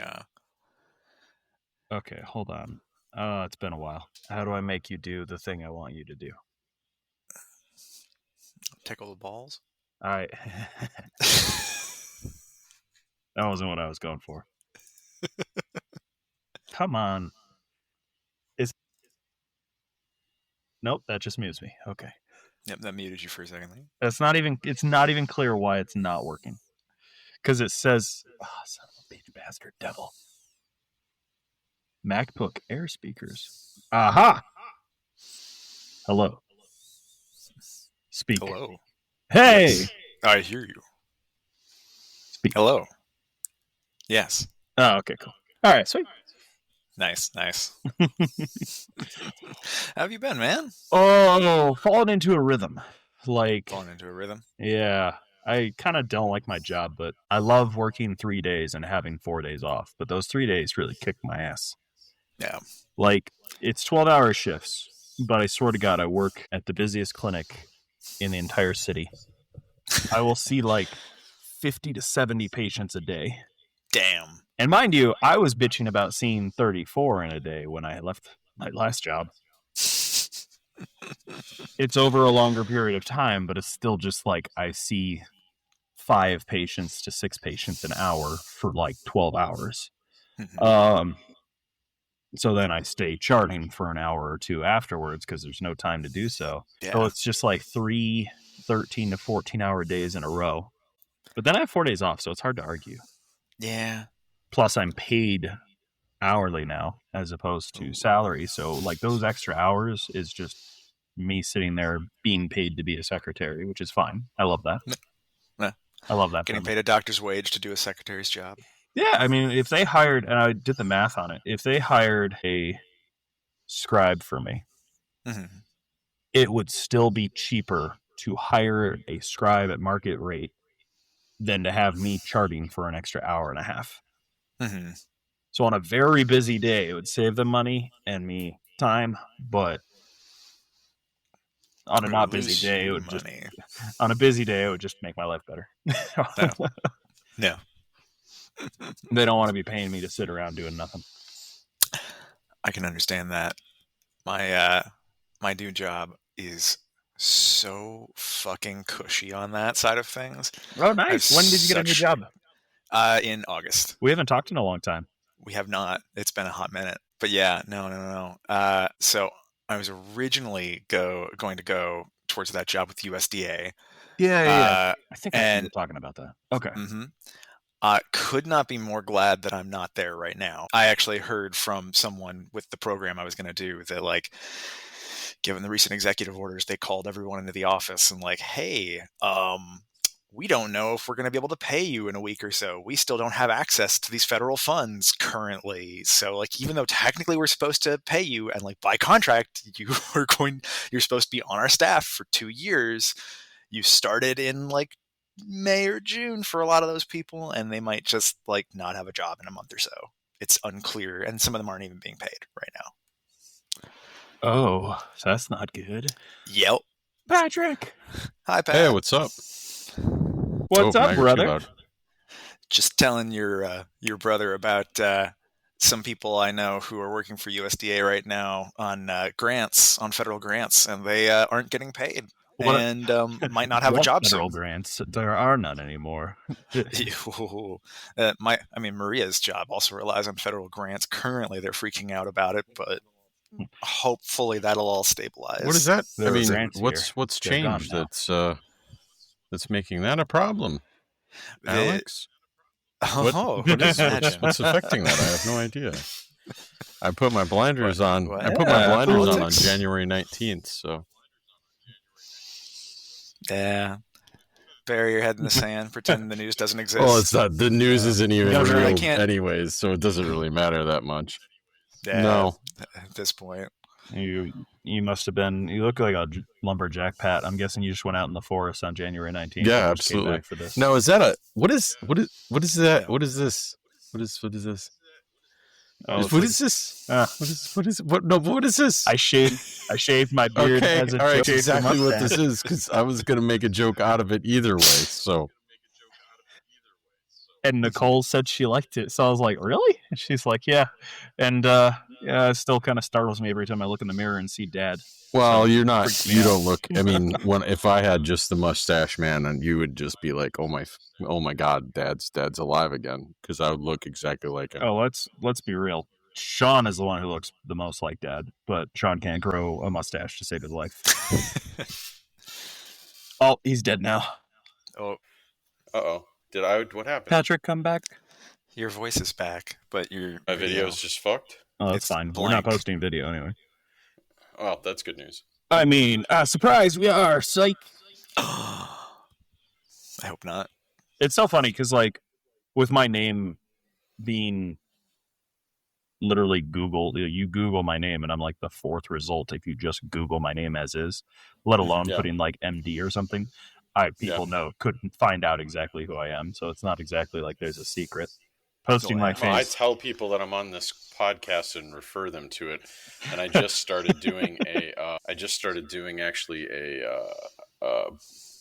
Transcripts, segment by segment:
Yeah. Okay, hold on. It's been a while. How do I make you do the thing I want you to do? Tickle the balls. That wasn't what I was going for. Come on. Nope, that just mutes me. Okay. Yep, that muted you for a second. It's not even clear why it's not working. Because it says, son of a bitch bastard devil. MacBook Air speakers. Aha! Hello. Speak. Hello. Hey! Yes, I hear you. Speak. Hello. Yes. Oh, okay, cool. All right, sweet. Nice. How have you been, man? Oh, falling into a rhythm. Falling into a rhythm? Yeah. I kind of don't like my job, but I love working 3 days and having 4 days off. But those 3 days really kick my ass. Yeah. It's 12-hour shifts, but I swear to God, I work at the busiest clinic in the entire city. I will see 50 to 70 patients a day. Damn. And mind you, I was bitching about seeing 34 in a day when I left my last job. It's over a longer period of time, but it's still just I see 5 patients to 6 patients an hour for 12 hours. So then I stay charting for an hour or two afterwards because there's no time to do so. Yeah. So it's just 3 13 to 14-hour days in a row. But then I have 4 days off, so it's hard to argue. Yeah. Plus, I'm paid hourly now as opposed to salary. So those extra hours is just me sitting there being paid to be a secretary, which is fine. I love that. I love that. Getting paid a doctor's wage to do a secretary's job. Yeah, I mean, if they hired, and I did the math on it, if they hired a scribe for me, it would still be cheaper to hire a scribe at market rate than to have me charting for an extra hour and a half. So on a very busy day, it would save them money and me time, but on a not busy day, it would just make my life better. No. They don't want to be paying me to sit around doing nothing. I can understand that. My new job is so fucking cushy on that side of things. Oh, nice. When did you get a new job? In August. We haven't talked in a long time. We have not. It's been a hot minute. But yeah, no. So I was originally going to go towards that job with USDA. Yeah. I think I were talking about that. Okay. Could not be more glad that I'm not there right now. I actually heard from someone with the program I was going to do that, given the recent executive orders, they called everyone into the office and hey, we don't know if we're going to be able to pay you in a week or so. We still don't have access to these federal funds currently. So even though technically we're supposed to pay you and by contract, you're supposed to be on our staff for 2 years. You started in May or June for a lot of those people, and they might just not have a job in a month or so. It's unclear, and some of them aren't even being paid right now. Oh, so that's not good. Yep. Patrick. Hi, Pat. Hey, what's up? What's up, brother? Just telling your brother about some people I know who are working for USDA right now on grants, on federal grants, and they aren't getting paid. And might not have a job federal soon. Grants. There are none anymore. Maria's job also relies on federal grants. Currently, they're freaking out about it, but hopefully that'll all stabilize. What is that? What's They're changed that's making that a problem? Alex? What's affecting that? I have no idea. I put my blinders on. What? I put my blinders on Politics. January 19th, so. Yeah. Bury your head in the sand, pretend the news doesn't exist. Well, it's not. The news isn't even No, I real can't. anyways, so it doesn't really matter that much. Yeah, No. At this point. You must have been. You look like a lumberjack, Pat. I'm guessing you just went out in the forest on January 19th. Yeah, absolutely. For this. Now, is that what is that? What is this? What is this? Oh, what is this? What is this? I shaved my beard. Okay, as a all right, joke exactly for what this is, because I was going to make a joke out of it either way. So, And Nicole said she liked it. So I was like, really? And she's like, yeah. And yeah, it still kind of startles me every time I look in the mirror and see Dad. Well, So, you're not. freaks me You out. don't look. I mean, if I had just the mustache, man, and you would just be like, oh my God, Dad's alive again, because I would look exactly like him. Oh, let's be real. Sean is the one who looks the most like Dad, but Sean can't grow a mustache to save his life. Oh, he's dead now. Oh, What happened? Patrick, come back. your voice is back, but My video's just fucked. Oh, that's It's fine. blank. We're not posting video anyway. Well, that's good news. I mean, surprise, we are. Psych. I hope not. It's so funny because, like, with my name being literally Google, you Google my name and I'm like the fourth result if you just Google my name as is, let alone putting like MD or something. People couldn't find out exactly who I am, so it's not exactly like there's a secret. Posting my face. I tell people that I'm on this podcast and refer them to it, and I just started doing a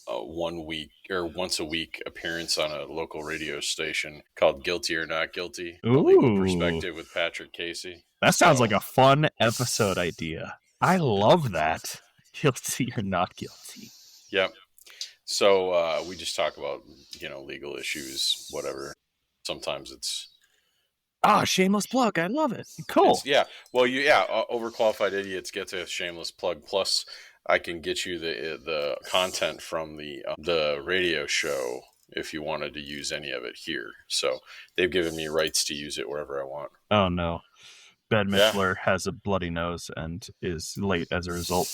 1 week or once a week appearance on a local radio station called Guilty or Not Guilty, a legal perspective with Patrick Casey. That sounds like a fun episode idea. I love that. Guilty or Not Guilty. Yep. So we just talk about, legal issues, whatever. Sometimes it's shameless plug. I love it. Cool. Overqualified idiots get a shameless plug. Plus, I can get you the content from the radio show if you wanted to use any of it here. So they've given me rights to use it wherever I want. Oh no, Ben Michler has a bloody nose and is late as a result.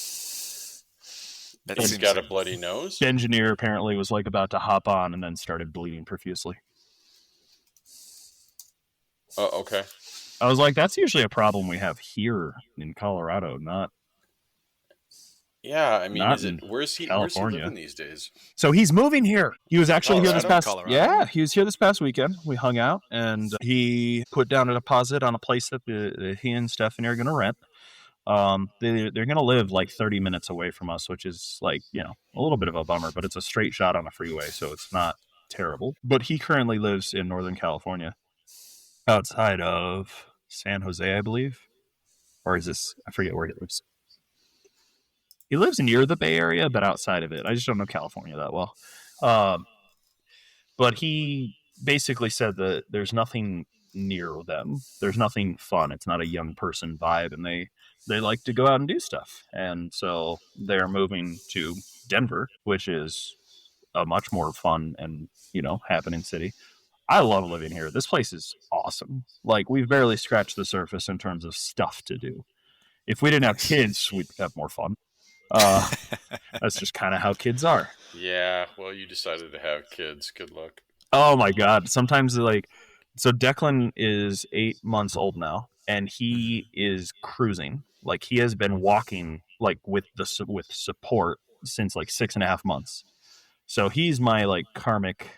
He's got a bloody nose? The engineer apparently was like about to hop on and then started bleeding profusely. Oh, okay. I was like, that's usually a problem we have here in Colorado, not. Yeah, I mean, where's he living these days? So he's moving here. He was actually here this past. Colorado. Yeah, he was here this past weekend. We hung out, and he put down a deposit on a place that he and Stephanie are going to rent. They're going to live like 30 minutes away from us, which is like, a little bit of a bummer, but it's a straight shot on a freeway, so it's not terrible. But he currently lives in Northern California, outside of San Jose, I believe. Or is this? I forget where he lives. He lives near the Bay Area, but outside of it. I just don't know California that well. But he basically said that there's nothing near them. There's nothing fun. It's not a young person vibe, and they like to go out and do stuff. And so they're moving to Denver, which is a much more fun and, happening city. I love living here. This place is awesome. Like, we've barely scratched the surface in terms of stuff to do. If we didn't have kids, we'd have more fun. That's just kind of how kids are. Yeah, well, you decided to have kids. Good luck. Oh my God. Sometimes so Declan is 8 months old now, and he is cruising. Like, he has been walking like with support since like 6.5 months. So he's my like karmic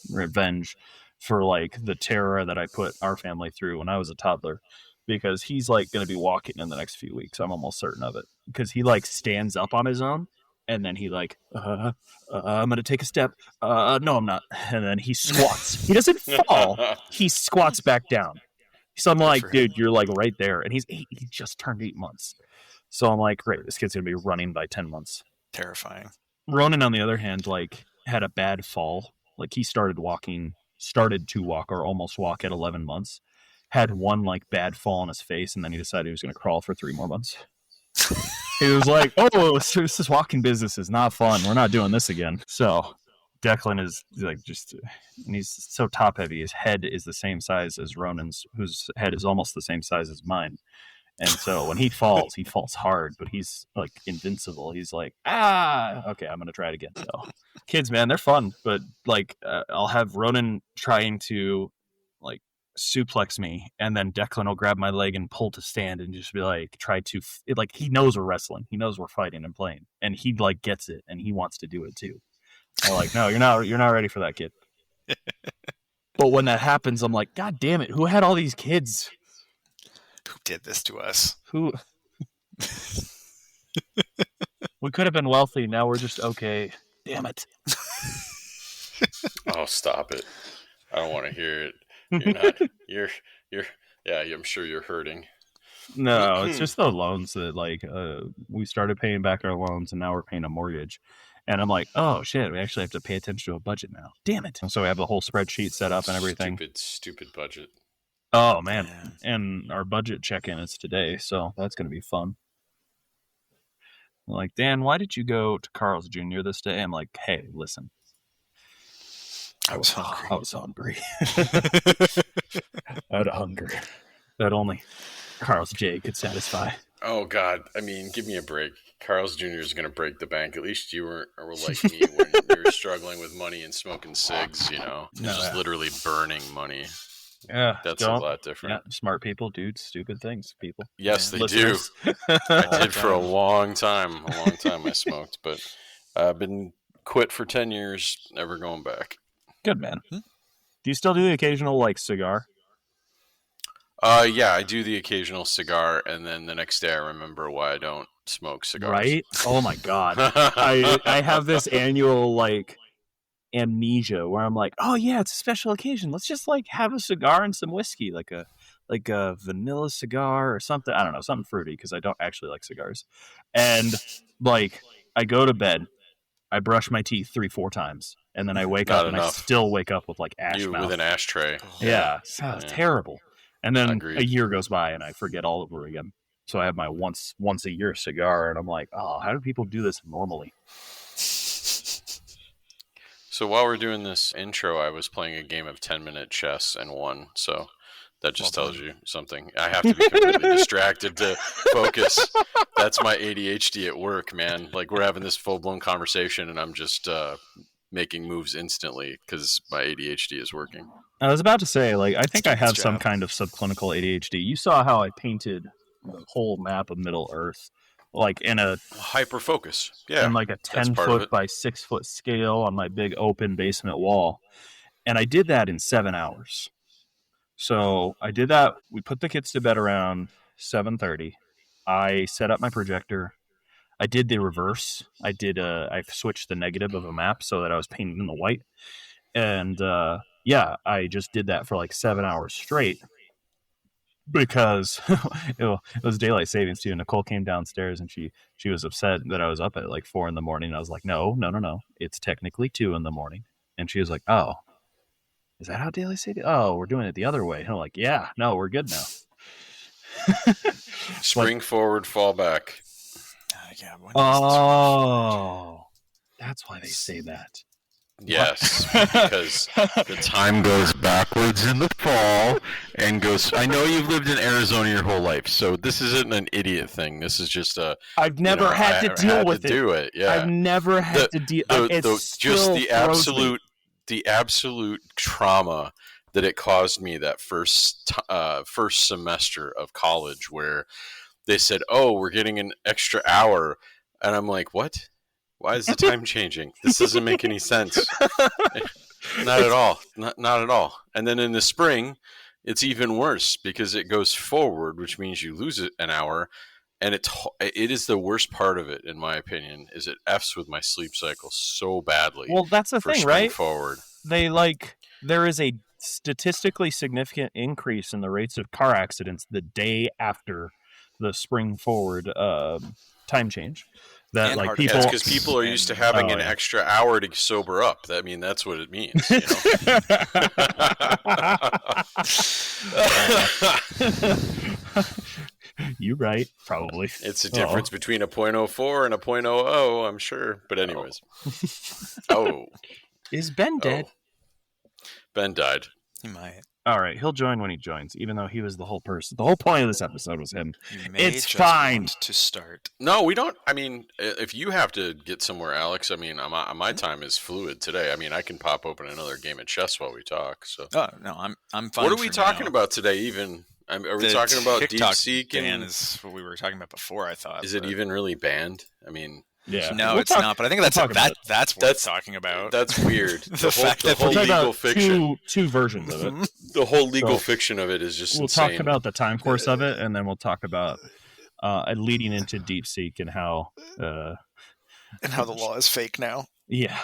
revenge for like the terror that I put our family through when I was a toddler. Because he's like going to be walking in the next few weeks. I'm almost certain of it. Because he like stands up on his own, and then he like, I'm going to take a step. No, I'm not. And then he squats. He doesn't fall. He squats back down. So I'm like, dude, you're like right there. And he's 8. He just turned 8 months. So I'm like, great, this kid's going to be running by 10 months. Terrifying. Ronan, on the other hand, like had a bad fall. Like he started to walk or almost walk at 11 months. Had one like bad fall on his face, and then he decided he was going to crawl for 3 more months. He was like, this walking business is not fun. We're not doing this again. So Declan is like and he's so top heavy. His head is the same size as Ronan's, whose head is almost the same size as mine. And so when he falls hard, but he's like invincible. He's like, okay, I'm going to try it again. So kids, man, they're fun. But like, I'll have Ronan trying to like suplex me, and then Declan will grab my leg and pull to stand and just be like, he knows we're wrestling. He knows we're fighting and playing. And he like gets it, and he wants to do it too. I'm like, no, you're not ready for that, kid. But when that happens, I'm like, God damn it, who had all these kids? Who did this to us? Who? We could have been wealthy. Now we're just okay. Damn it. Oh, stop it! I don't want to hear it. You're not. You're. Yeah, I'm sure you're hurting. No, it's just the loans that we started paying back our loans and now we're paying a mortgage. And I'm like, oh shit, we actually have to pay attention to a budget now. Damn it. And so we have the whole spreadsheet set up and everything. Stupid budget. Oh man. Yeah. And our budget check-in is today, so that's gonna be fun. Like, Dan, why did you go to Carl's Jr. this day? I'm like, hey, listen. I was hungry. I had a hunger that only Carl's J could satisfy. Oh God! I mean, give me a break. Carl's Jr. is going to break the bank. At least you were like me when you were struggling with money and smoking cigs. Just literally burning money. Yeah, that's a lot different. Yeah, smart people do stupid things. People. Yes, they do. I did for a long time. I smoked, but I've been quit for 10 years. Never going back. Good man. Do you still do the occasional cigar? Yeah, I do the occasional cigar, and then the next day I remember why I don't smoke cigars. Right? Oh my God. I have this annual amnesia where I'm like, oh yeah, it's a special occasion. Let's just have a cigar and some whiskey, like a vanilla cigar or something. I don't know, something fruity, because I don't actually like cigars. And I go to bed, I brush my teeth 3-4 times, and then I wake up and I still wake up with ash mouth. With an ashtray. Yeah. Sounds terrible. And then a year goes by and I forget all over again. So I have my once a year cigar, and I'm like, oh, how do people do this normally? So while we're doing this intro, I was playing a game of 10-minute chess and won. So that just tells you something. I have to be completely distracted to focus. That's my ADHD at work, man. We're having this full-blown conversation, and I'm just making moves instantly because my ADHD is working. I was about to say, I think I have some kind of subclinical ADHD. You saw how I painted the whole map of Middle Earth, in a hyper focus, yeah, in a 10-foot by 6-foot scale on my big open basement wall, and I did that in 7 hours. So I did that. We put the kids to bed around 7:30. I set up my projector. I did the reverse. I switched the negative of a map so that I was painting in the white, and I just did that for 7 hours straight. Because it was daylight savings too. Nicole came downstairs and she was upset that I was up at 4 a.m. I was like, no, it's technically 2 a.m. And she was like, oh, is that how daylight savings? Oh, we're doing it the other way. And I'm like, yeah, no, we're good now. Spring forward, fall back. Oh, that's why they say that. Yes, because the time goes backwards in the fall and goes. I know you've lived in Arizona your whole life, so this isn't an idiot thing. This is just I've never had to deal with it. Do it, yeah. I've never had to deal. Just the absolute trauma that it caused me that first semester of college, where they said, "Oh, we're getting an extra hour," and I'm like, "What? Why is the time changing? This doesn't make any sense." Not at all. Not at all. And then in the spring, it's even worse because it goes forward, which means you lose it an hour. And it is the worst part of it, in my opinion, is it F's with my sleep cycle so badly. Well, that's the thing, right? Forward. There is a statistically significant increase in the rates of car accidents the day after the spring forward time change. That people, because people are used to having an extra hour to sober up. That's what it means. You're right, probably. It's a difference between a 0.04 and a 0.00, I'm sure. But anyways. Oh. Is Ben dead? Ben died. He might. All right, he'll join when he joins, even though he was the whole person. The whole point of this episode was him. It's fine to start. No, we don't. If you have to get somewhere, Alex, my time is fluid today. I can pop open another game of chess while we talk. So. Oh no, I'm fine. What are we talking about today? Even are we talking about DeepSeek? Ban is what we were talking about before. I thought. Is it even really banned? Yeah. No, it's not. But I think that's worth talking about. That's weird. the whole legal fiction. Two versions of it. The whole legal fiction of it is just insane. We'll talk about the time course of it, and then we'll talk about leading into DeepSeek and how the law is fake now. Yeah.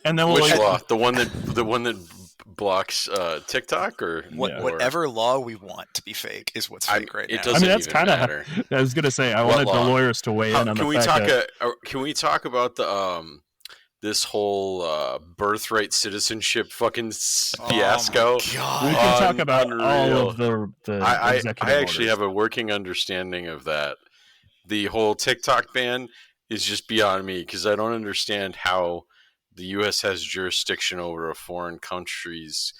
And then we'll Which law? The one that blocks TikTok or whatever law we want to be fake is what's fake right now. It doesn't that's even kind of. matter. I was gonna say I wanted the lawyers to weigh in on the fact that. Can we talk about the this whole birthright citizenship fucking fiasco? We can talk about all of the executive I actually orders. have a working understanding of that. The whole TikTok ban is just beyond me because I don't understand how the U.S. has jurisdiction over a foreign country's.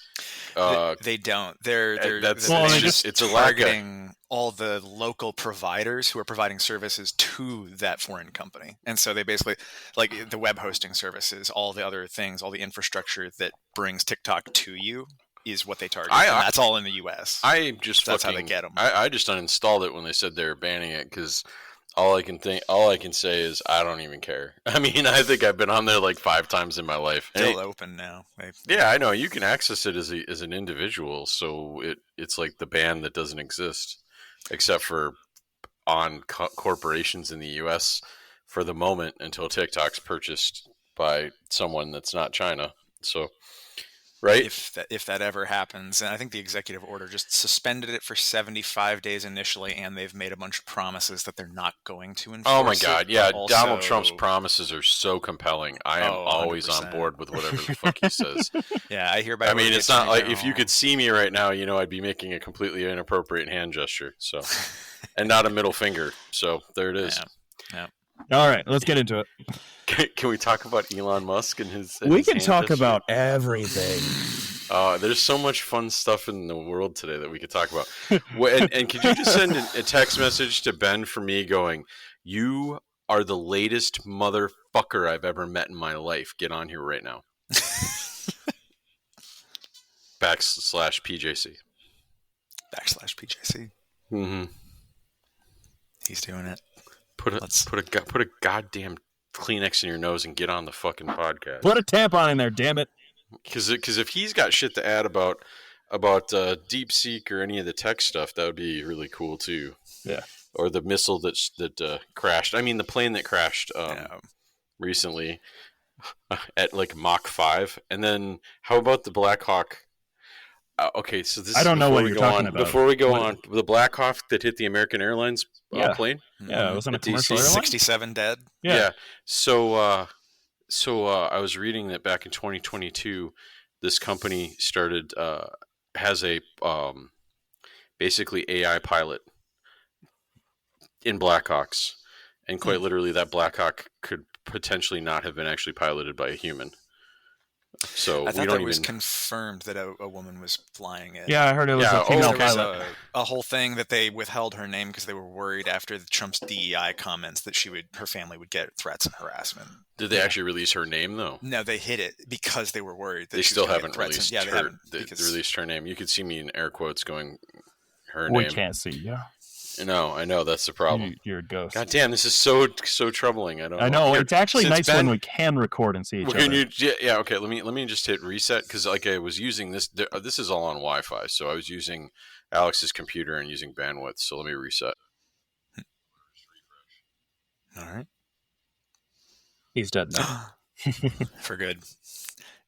They don't. They're it's a targeting all the local providers who are providing services to that foreign company, and so they basically, like the web hosting services, all the other things, all the infrastructure that brings TikTok to you is what they target. And that's all in the U.S. That's how they get them. I just uninstalled it when they said they were banning it because. All I can say is I don't even care. I mean, I think I've been on there like 5 times in my life. Still open now. Yeah, I know. You can access it as an individual, so it's like the ban that doesn't exist, except for on corporations in the U.S. for the moment until TikTok's purchased by someone that's not China. So, right? If that ever happens, and I think the executive order just suspended it for 75 days initially, and they've made a bunch of promises that they're not going to enforce. Oh my God! Yeah, also, Donald Trump's promises are so compelling. I am always 100%. On board with whatever the fuck he says. Yeah, I hear. I mean, it's not like if you could see me right now, I'd be making a completely inappropriate hand gesture. So, and not a middle finger. So there it is. Yeah. All right, let's get into it. Can we talk about Elon Musk and his? We can talk about everything. There's so much fun stuff in the world today that we could talk about. And could you just send a text message to Ben for me going, "You are the latest motherfucker I've ever met in my life. Get on here right now." /PJC. /PJC. Mm-hmm. He's doing it. Put a goddamn Kleenex in your nose and get on the fucking podcast. Put a tampon in there, damn it. Because if he's got shit to add about DeepSeek or any of the tech stuff, that would be really cool too. Yeah. Or the missile that crashed. I mean, the plane that crashed recently at like Mach 5. And then how about the Black Hawk? Okay, so this. I don't know what you're talking about. Before we go on, the Black Hawk that hit the American Airlines plane. Yeah, it was on a commercial airline. 67 dead. Yeah. So I was reading that back in 2022, this company started has a basically AI pilot in Blackhawks, and quite literally, that Blackhawk could potentially not have been actually piloted by a human. So I thought that was confirmed that a woman was flying it. Yeah, I heard it was a female pilot. A whole thing that they withheld her name because they were worried after Trump's DEI comments that her family would get threats and harassment. Did they actually release her name though? No, they hid it because they were worried. That they still haven't released they released her name. You could see me in air quotes going her name. We can't see you. No, I know that's the problem. You're a ghost. God damn, this is so troubling. I know. It's actually nice when we can record and see each other. Okay. Let me just hit reset because like I was using this. This is all on Wi-Fi, so I was using Alex's computer and using bandwidth. So let me reset. All right. He's dead now. For good.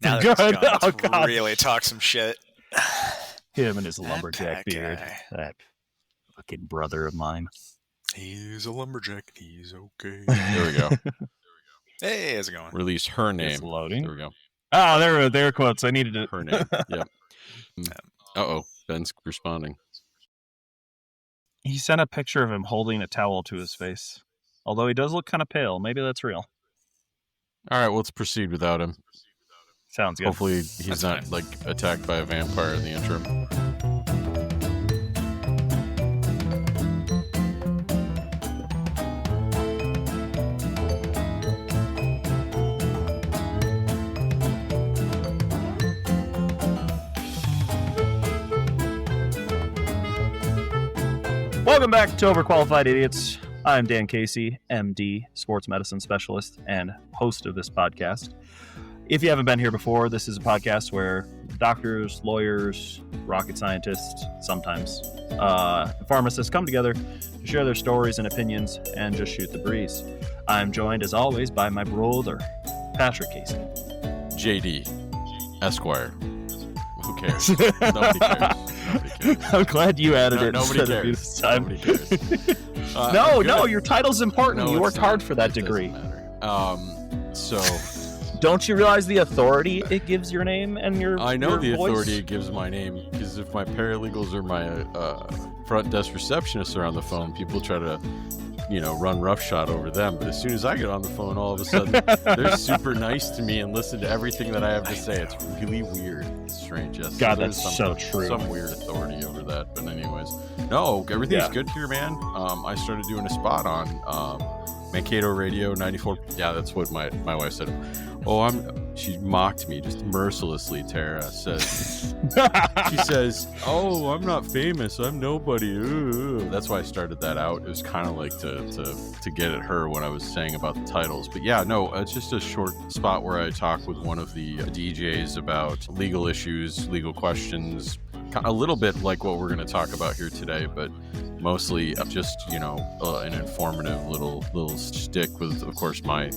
Now good. Let's really talk some shit. Him and his lumberjack beard. That fucking brother of mine. He's a lumberjack. He's okay. There we go. Hey, how's it going? Release her name. It's loading. There we go. Oh, there are quotes. I needed it. Her name. Yep. Uh-oh. Ben's responding. He sent a picture of him holding a towel to his face. Although he does look kind of pale. Maybe that's real. All right, well, let's proceed without him. Sounds good. Hopefully he's not attacked by a vampire in the interim. Welcome back to Overqualified Idiots. I'm Dan Casey, MD, sports medicine specialist, and host of this podcast. If you haven't been here before, this is a podcast where doctors, lawyers, rocket scientists, sometimes, pharmacists come together to share their stories and opinions and just shoot the breeze. I'm joined, as always, by my brother. Patrick Casey? JD Esquire. Who cares? Nobody cares. Nobody cares. I'm glad you added it. Nobody instead of me cares. this time. Nobody cares. No, your title's important. No, you worked it's hard not. for that It degree. doesn't matter. So Don't you realize the authority it gives your name and your I know your the voice? authority it gives my name, because if my paralegals or my front desk receptionists are on the phone, people try to, run roughshod over them. But as soon as I get on the phone, all of a sudden they're super nice to me and listen to everything that I have to say. It's really weird. It's strange. Yes. God, there's that's so true. Some weird authority over that. But anyways, no, everything's good here, man. I started doing a spot on Mankato Radio 94. Yeah, that's what my wife said. She mocked me just mercilessly. Tara says, she says, "Oh, I'm not famous. I'm nobody." Ooh. That's why I started that out. It was kind of like to get at her when I was saying about the titles. But yeah, no, it's just a short spot where I talk with one of the DJs about legal issues, legal questions, a little bit like what we're going to talk about here today, but mostly just an informative little stick with, of course, my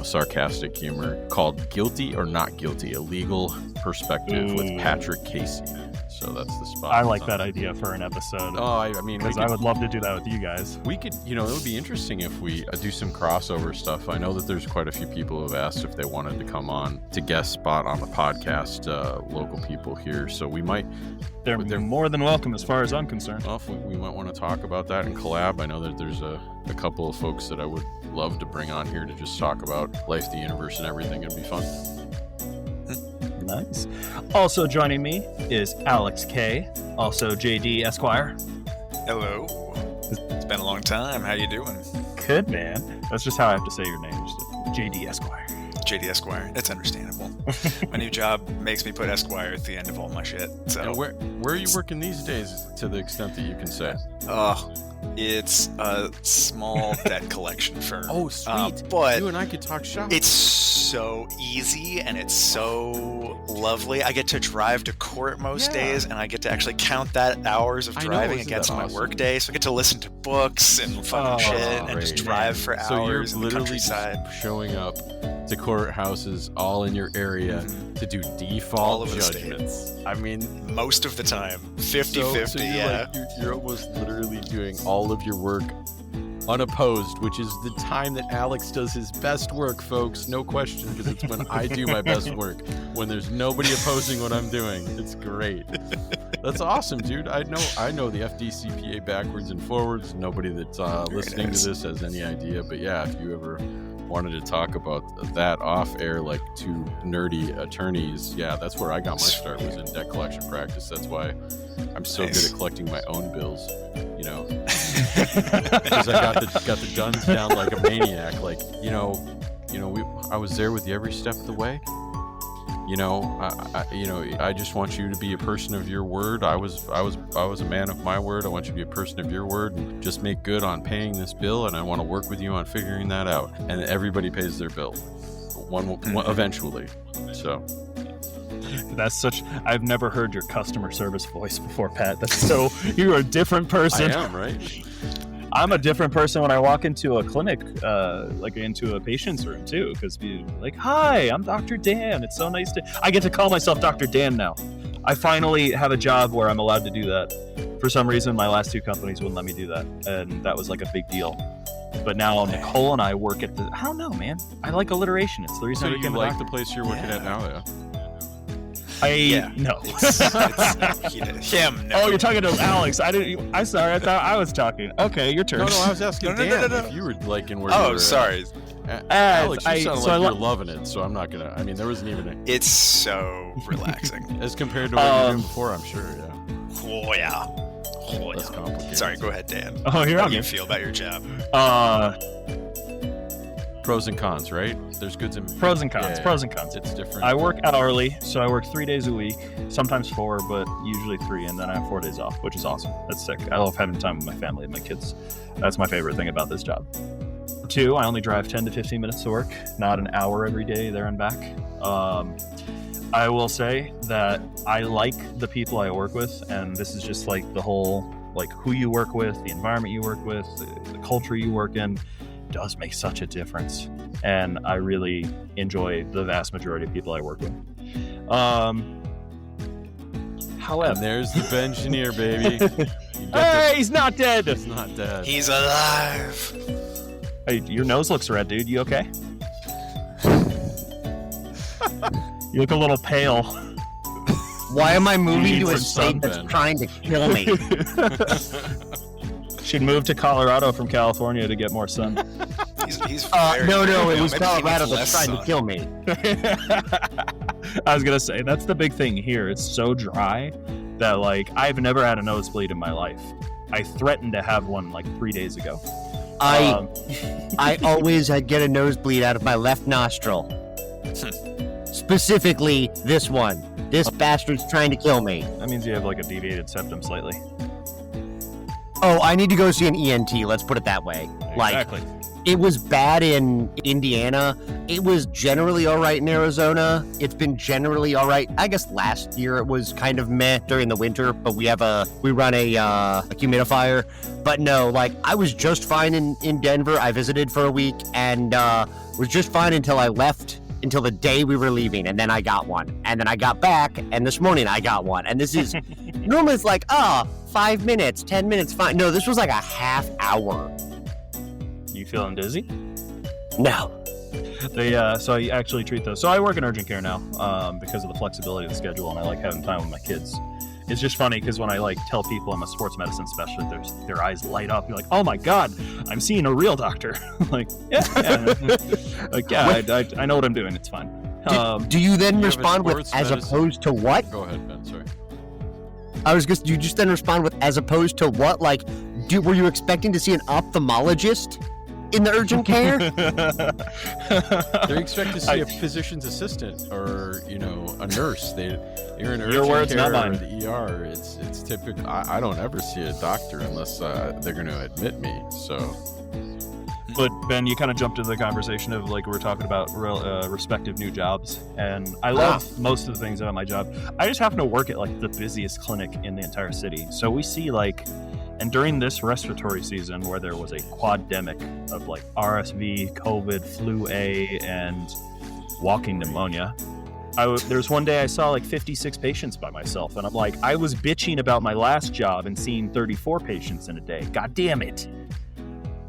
sarcastic humor, called Guilty or Not Guilty, a legal perspective with Patrick Casey. So that's the spot. I like that idea for an episode. Oh, I mean, because I would love to do that with you guys. We could, it would be interesting if we do some crossover stuff. I know that there's quite a few people who have asked if they wanted to come on to guest spot on the podcast, local people here. So we might. They're more than welcome as far as I'm concerned. Well, if we might want to talk about that and collab. I know that there's a couple of folks that I would love to bring on here to just talk about life, the universe, and everything. It'd be fun. Nice. Also joining me is Alex K, also JD Esquire. Hello. It's been a long time. How you doing? Good, man. That's just how I have to say your name. Just JD Esquire. JD Esquire. It's understandable. My new job makes me put Esquire at the end of all my shit. So. And where are you working these days, to the extent that you can say? It's a small debt collection firm. Oh, sweet. But you and I could talk shop. It's so easy and it's so lovely. I get to drive to court most days, and I get to actually count that hours of driving against my work day. So I get to listen to books and fucking shit and just drive for hours in the countryside. Showing up to courthouses all in your area to do default judgments. I mean, most of the time, 50-50, yeah. You're almost literally doing all of your work unopposed, which is the time that Alex does his best work, folks. No question, because it's when I do my best work, when there's nobody opposing what I'm doing. It's great. That's awesome, dude. I know the FDCPA backwards and forwards. Nobody that's listening to this has any idea, but yeah, if you ever wanted to talk about that off air, like two nerdy attorneys, yeah, that's where I got my start, was in debt collection practice. That's why I'm so good at collecting my own bills, because I got the guns down like a maniac. Like, I was there with you every step of the way. I just want you to be a person of your word. I was a man of my word. I want you to be a person of your word and just make good on paying this bill. And I want to work with you on figuring that out. And everybody pays their bill, one eventually. So I've never heard your customer service voice before, Pat. That's so, you're a different person. I am, right? I'm a different person when I walk into a clinic, like into a patient's room too, because people are like, "Hi, I'm Dr. Dan. It's so nice to." I get to call myself Dr. Dan now. I finally have a job where I'm allowed to do that. For some reason, my last two companies wouldn't let me do that, and that was like a big deal. But now Nicole and I work at I don't know, man. I like alliteration. It's the reason I became a doctor. The place you're working at now, though. No. Him. No. Oh, you're talking to Alex. I'm sorry. I thought I was talking. Okay, your turn. No, I was asking Dan if you were liking where you were. Oh, sorry. Alex, you sound like you're loving it, so I'm not gonna. I mean, there wasn't even. It's so relaxing as compared to what you were doing before. I'm sure. Yeah. Oh yeah. Oh, that's complicated. Sorry, go ahead, Dan. Oh, here How do you feel about your job? Pros and cons, right? There's goods and pros and cons. Pros and cons. It's different. I work hourly, so I work 3 days a week, sometimes 4, but usually 3, and then I have 4 days off, which is awesome. That's sick. I love having time with my family and my kids. That's my favorite thing about this job. 2, I only drive 10 to 15 minutes to work, not an hour every day there and back. I will say that I like the people I work with, and this is just like the whole, like who you work with, the environment you work with, the culture you work in. does make such a difference. And I really enjoy the vast majority of people I work with. However, and there's the engineer, baby. Hey, he's not dead. He's not dead. He's alive. Hey, your nose looks red, dude. You okay? You look a little pale. Why am I moving to a some state that's sunburn. trying to kill me? Should move to Colorado from California to get more sun. He's very No, it young. was Maybe he Colorado needs that's less trying to sun. kill me. I was gonna say that's the big thing here. It's so dry that like I've never had a nosebleed in my life. I threatened to have one like 3 days ago. I always get a nosebleed out of my left nostril. Specifically, this one. This bastard's trying to kill me. That means you have like a deviated septum slightly. Oh, I need to go see an ENT. Let's put it that way. Exactly. It was bad in Indiana. It was generally all right in Arizona. It's been generally all right. I guess last year it was kind of meh during the winter, but we run a humidifier. But no, like I was just fine in Denver. I visited for a week and was just fine until I left, until the day we were leaving, and then I got one. And then I got back, and this morning I got one. And this is normally it's like 5 minutes, 10 minutes, fine. No, this was like a half hour. You feeling dizzy? No. So I actually treat those. So I work in urgent care now because of the flexibility of the schedule, and I like having time with my kids. It's just funny because when I like tell people I'm a sports medicine specialist, their eyes light up. You're like, oh my god, I'm seeing a real doctor. Like, yeah. Like, yeah, I know what I'm doing. It's fine. Do you then you have a respond with sports as medicine- opposed to what? Go ahead, Ben. Sorry. You just then respond with as opposed to what? Like, were you expecting to see an ophthalmologist in the urgent care? They expect to see a physician's assistant or a nurse. You're in urgent Your words, care not mine. or the ER. It's typical. I don't ever see a doctor unless they're going to admit me. So But Ben, you kind of jumped into the conversation of like we're talking about respective new jobs, and I love most of the things about my job. I just happen to work at like the busiest clinic in the entire city, so we see like, and during this respiratory season where there was a quademic of like RSV, COVID, flu A, and walking pneumonia. There's one day I saw like 56 patients by myself, and I'm like, I was bitching about my last job and seeing 34 patients in a day. God damn it.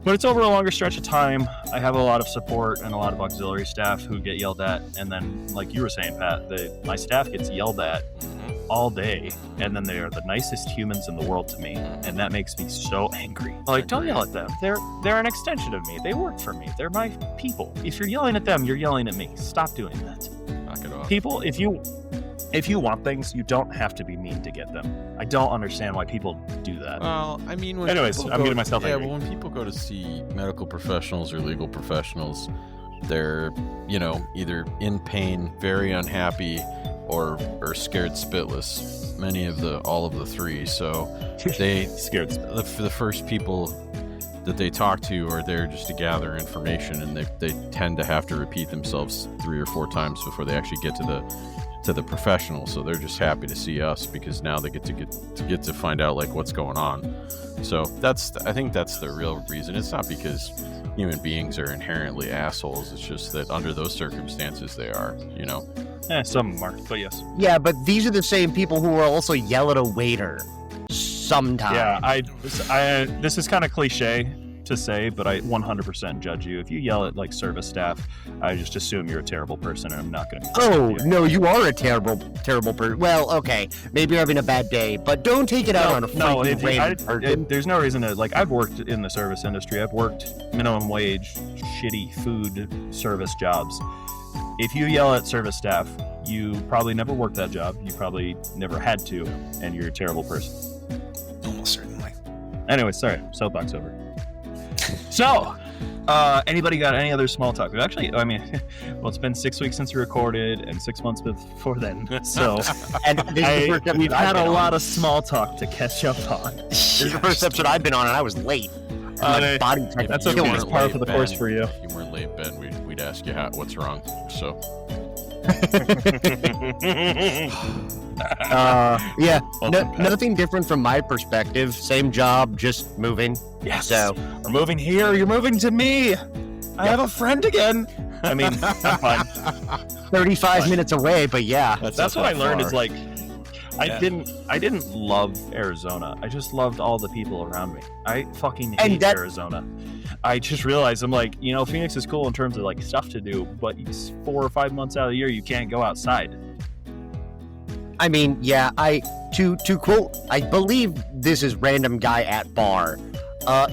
But it's over a longer stretch of time. I have a lot of support and a lot of auxiliary staff who get yelled at. And then, like you were saying, Pat, my staff gets yelled at all day. And then they are the nicest humans in the world to me. And that makes me so angry. Like, don't yell at them. They're an extension of me. They work for me. They're my people. If you're yelling at them, you're yelling at me. Stop doing that. knock it off. People, if you want things, you don't have to be mean to get them. I don't understand why people do that. Well, I mean, when Anyways, people I'm go- getting myself Yeah, angry. but when people go to see medical professionals or legal professionals, they're, either in pain, very unhappy, or scared spitless. All of the three. So they Scared. for the first people that they talk to are there just to gather information, and they tend to have to repeat themselves 3 or 4 times before they actually get to the professional. So they're just happy to see us because now they get to find out like what's going on. So I think that's the real reason. It's not because human beings are inherently assholes. It's just that under those circumstances they are. Some of them are, but yes. Yeah, but these are the same people who will also yell at a waiter sometimes. Yeah, this is kind of cliche to say, but I 100% judge you. If you yell at like service staff, I just assume you're a terrible person, and I'm not going to. Oh, no, you are a terrible person. Well, okay, maybe you're having a bad day, but don't take it out on a freaking random person. There's no reason to, like, I've worked in the service industry. I've worked minimum wage, shitty food service jobs. If you yell at service staff, you probably never worked that job. You probably never had to, and you're a terrible person. Almost certainly. Anyway, sorry, soapbox over. So, anybody got any other small talk? Actually, I mean, well, it's been 6 weeks since we recorded and 6 months before then. So, And this is the first episode we've I've had a been on. lot of small talk to catch up on. This is the first episode I've been on, and I was late. My body tried to That's kill okay. me. It's par for the course for you. If you weren't late, Ben, we'd ask you what's wrong. So Yeah, nothing different from my perspective. Same job, just moving. Yes. So we're moving here. You're moving to me. I have a friend again. I mean, I'm fine. 35 minutes away, but yeah. That's what I learned is like, I didn't love Arizona. I just loved all the people around me. I fucking hate Arizona. I just realized I'm like, Phoenix is cool in terms of like stuff to do, but 4 or 5 months out of the year you can't go outside. I mean, yeah, to quote, I believe this is random guy at bar.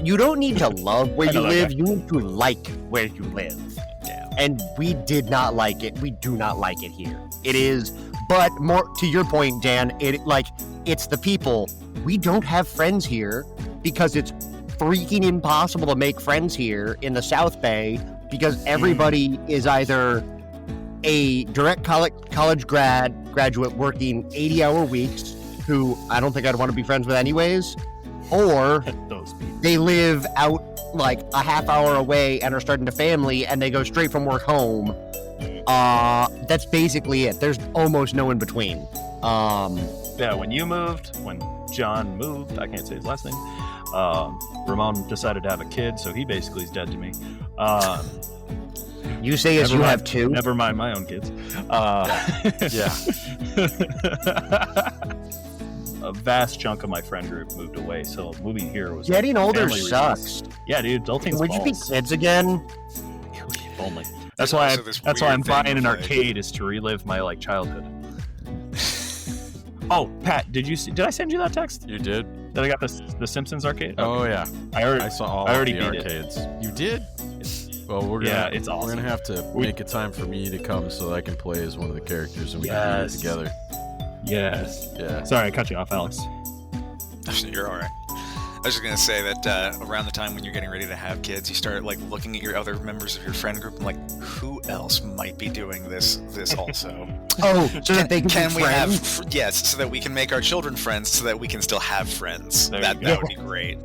You don't need to love where you live, you need to like where you live. Yeah. And we did not like it. We do not like it here. It is, but more to your point, Dan, it's the people. We don't have friends here because it's freaking impossible to make friends here in the South Bay because everybody is either a direct college graduate working 80-hour weeks who I don't think I'd want to be friends with anyways, or they live out like a half hour away and are starting a family and they go straight from work home. That's basically it. There's almost no in between. Yeah, when John moved, I can't say his last name, Ramon decided to have a kid, so he basically is dead to me. You say as you have two? Never mind my own kids. Yeah. A vast chunk of my friend group moved away, so moving here was getting older family sucks. Reasons. Yeah, dude, adulting's Would you be kids again? If only. That's why I'm buying an arcade is to relive my childhood. Oh, Pat, did I send you that text? You did? That I got the Simpsons arcade? Oh yeah, I saw all of the arcades. You did? Well, it's awesome. We're gonna have to make a time for me to come so that I can play as one of the characters and we can do it together. Yes. Yeah. Sorry, I cut you off, Alex. You're all right. I was just going to say that around the time when you're getting ready to have kids, you start looking at your other members of your friend group and who else might be doing this also? Oh, so that they can we have yes, so that we can make our children friends, so that we can still have friends. That would be great.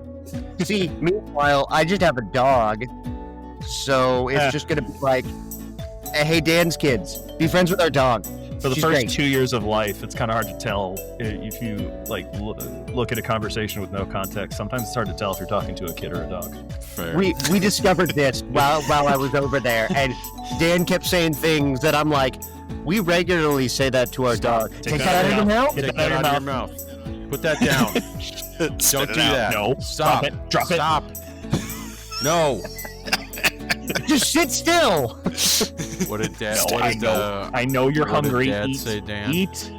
See, meanwhile, I just have a dog, so it's just going to be like, hey, Dan's kids, be friends with our dog. For the first 2 years of life, it's kind of hard to tell if you look at a conversation with no context. Sometimes it's hard to tell if you're talking to a kid or a dog. Fair. We discovered this while I was over there, and Dan kept saying things that I'm like, we regularly say that to our dog. Take that out of your mouth. Take that out of your mouth. Put that down. Don't do that. No. Stop. Drop it. Stop. No. Just sit still. What did Dad? I know you're hungry. Dad Eat. Say, Dan? Eat.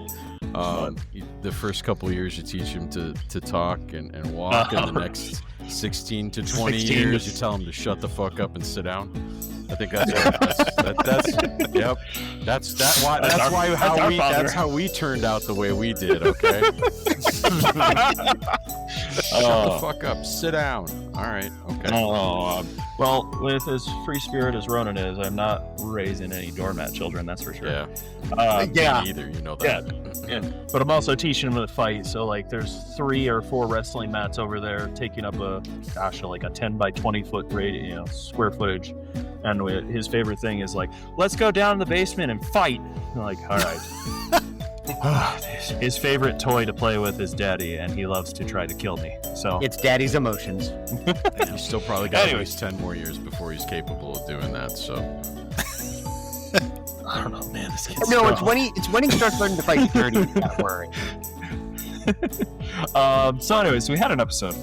The first couple of years you teach him to talk and walk, and the next 16 to 20 years you tell him to shut the fuck up and sit down. I think that's yep. That's how we turned out the way we did. Okay. Shut the fuck up. Sit down. All right. Okay. Well, with as free spirit as Ronan is, I'm not raising any doormat children. That's for sure. Yeah. Me either. You know that. Yeah. But I'm also teaching them to fight. So there's 3 or 4 wrestling mats over there, taking up a 10 by 20 foot square footage. And his favorite thing is let's go down in the basement and fight. I'm all right. His favorite toy to play with is Daddy, and he loves to try to kill me. So it's Daddy's emotions. He's still probably got at least 10 more years before he's capable of doing that. So I don't know, man. This kid's no, strong. it's when he starts learning to fight dirty. That worry. So anyways, we had an episode.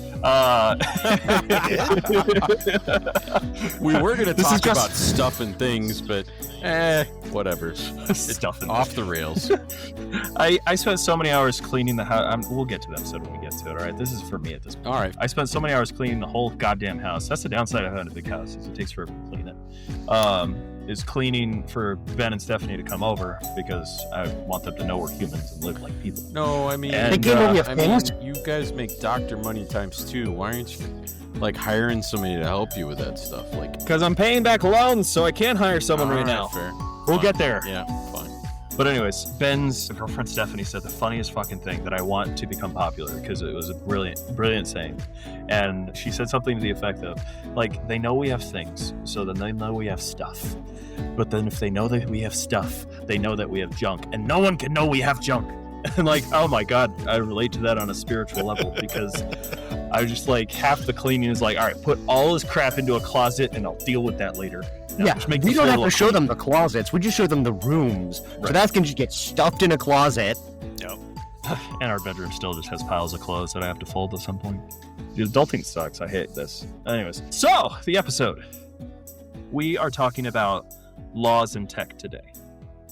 We were going to talk about stuff and things, but whatever. Stuff and off the rails. I spent so many hours cleaning the house. We'll get to the episode when we get to it. All right, this is for me at this point. All right. I spent so many hours cleaning the whole goddamn house. That's the downside of having a big house, is it takes forever to clean it. Is cleaning for Ben and Stephanie to come over because I want them to know we're humans and live like people. No, I mean, you guys make doctor money times 2. Why aren't you hiring somebody to help you with that stuff? Because I'm paying back loans, so I can't hire someone right now. Fair. We'll get there. Yeah, fine. But anyways, Ben's girlfriend Stephanie said the funniest fucking thing that I want to become popular, because it was a brilliant saying. And she said something to the effect of, they know we have things, so then they know we have stuff. But then if they know that we have stuff, they know that we have junk. And no one can know we have junk. And like, oh my God, I relate to that on a spiritual level because I was just like, half the cleaning is like, all right, put all this crap into a closet and I'll deal with that later. Yeah, we don't have to show them the closets. We just show them the rooms. Right. So that can just get stuffed in a closet. Yep. And our bedroom still just has piles of clothes that I have to fold at some point. The adulting sucks. I hate this. Anyways, so the episode. We are talking about laws in tech today.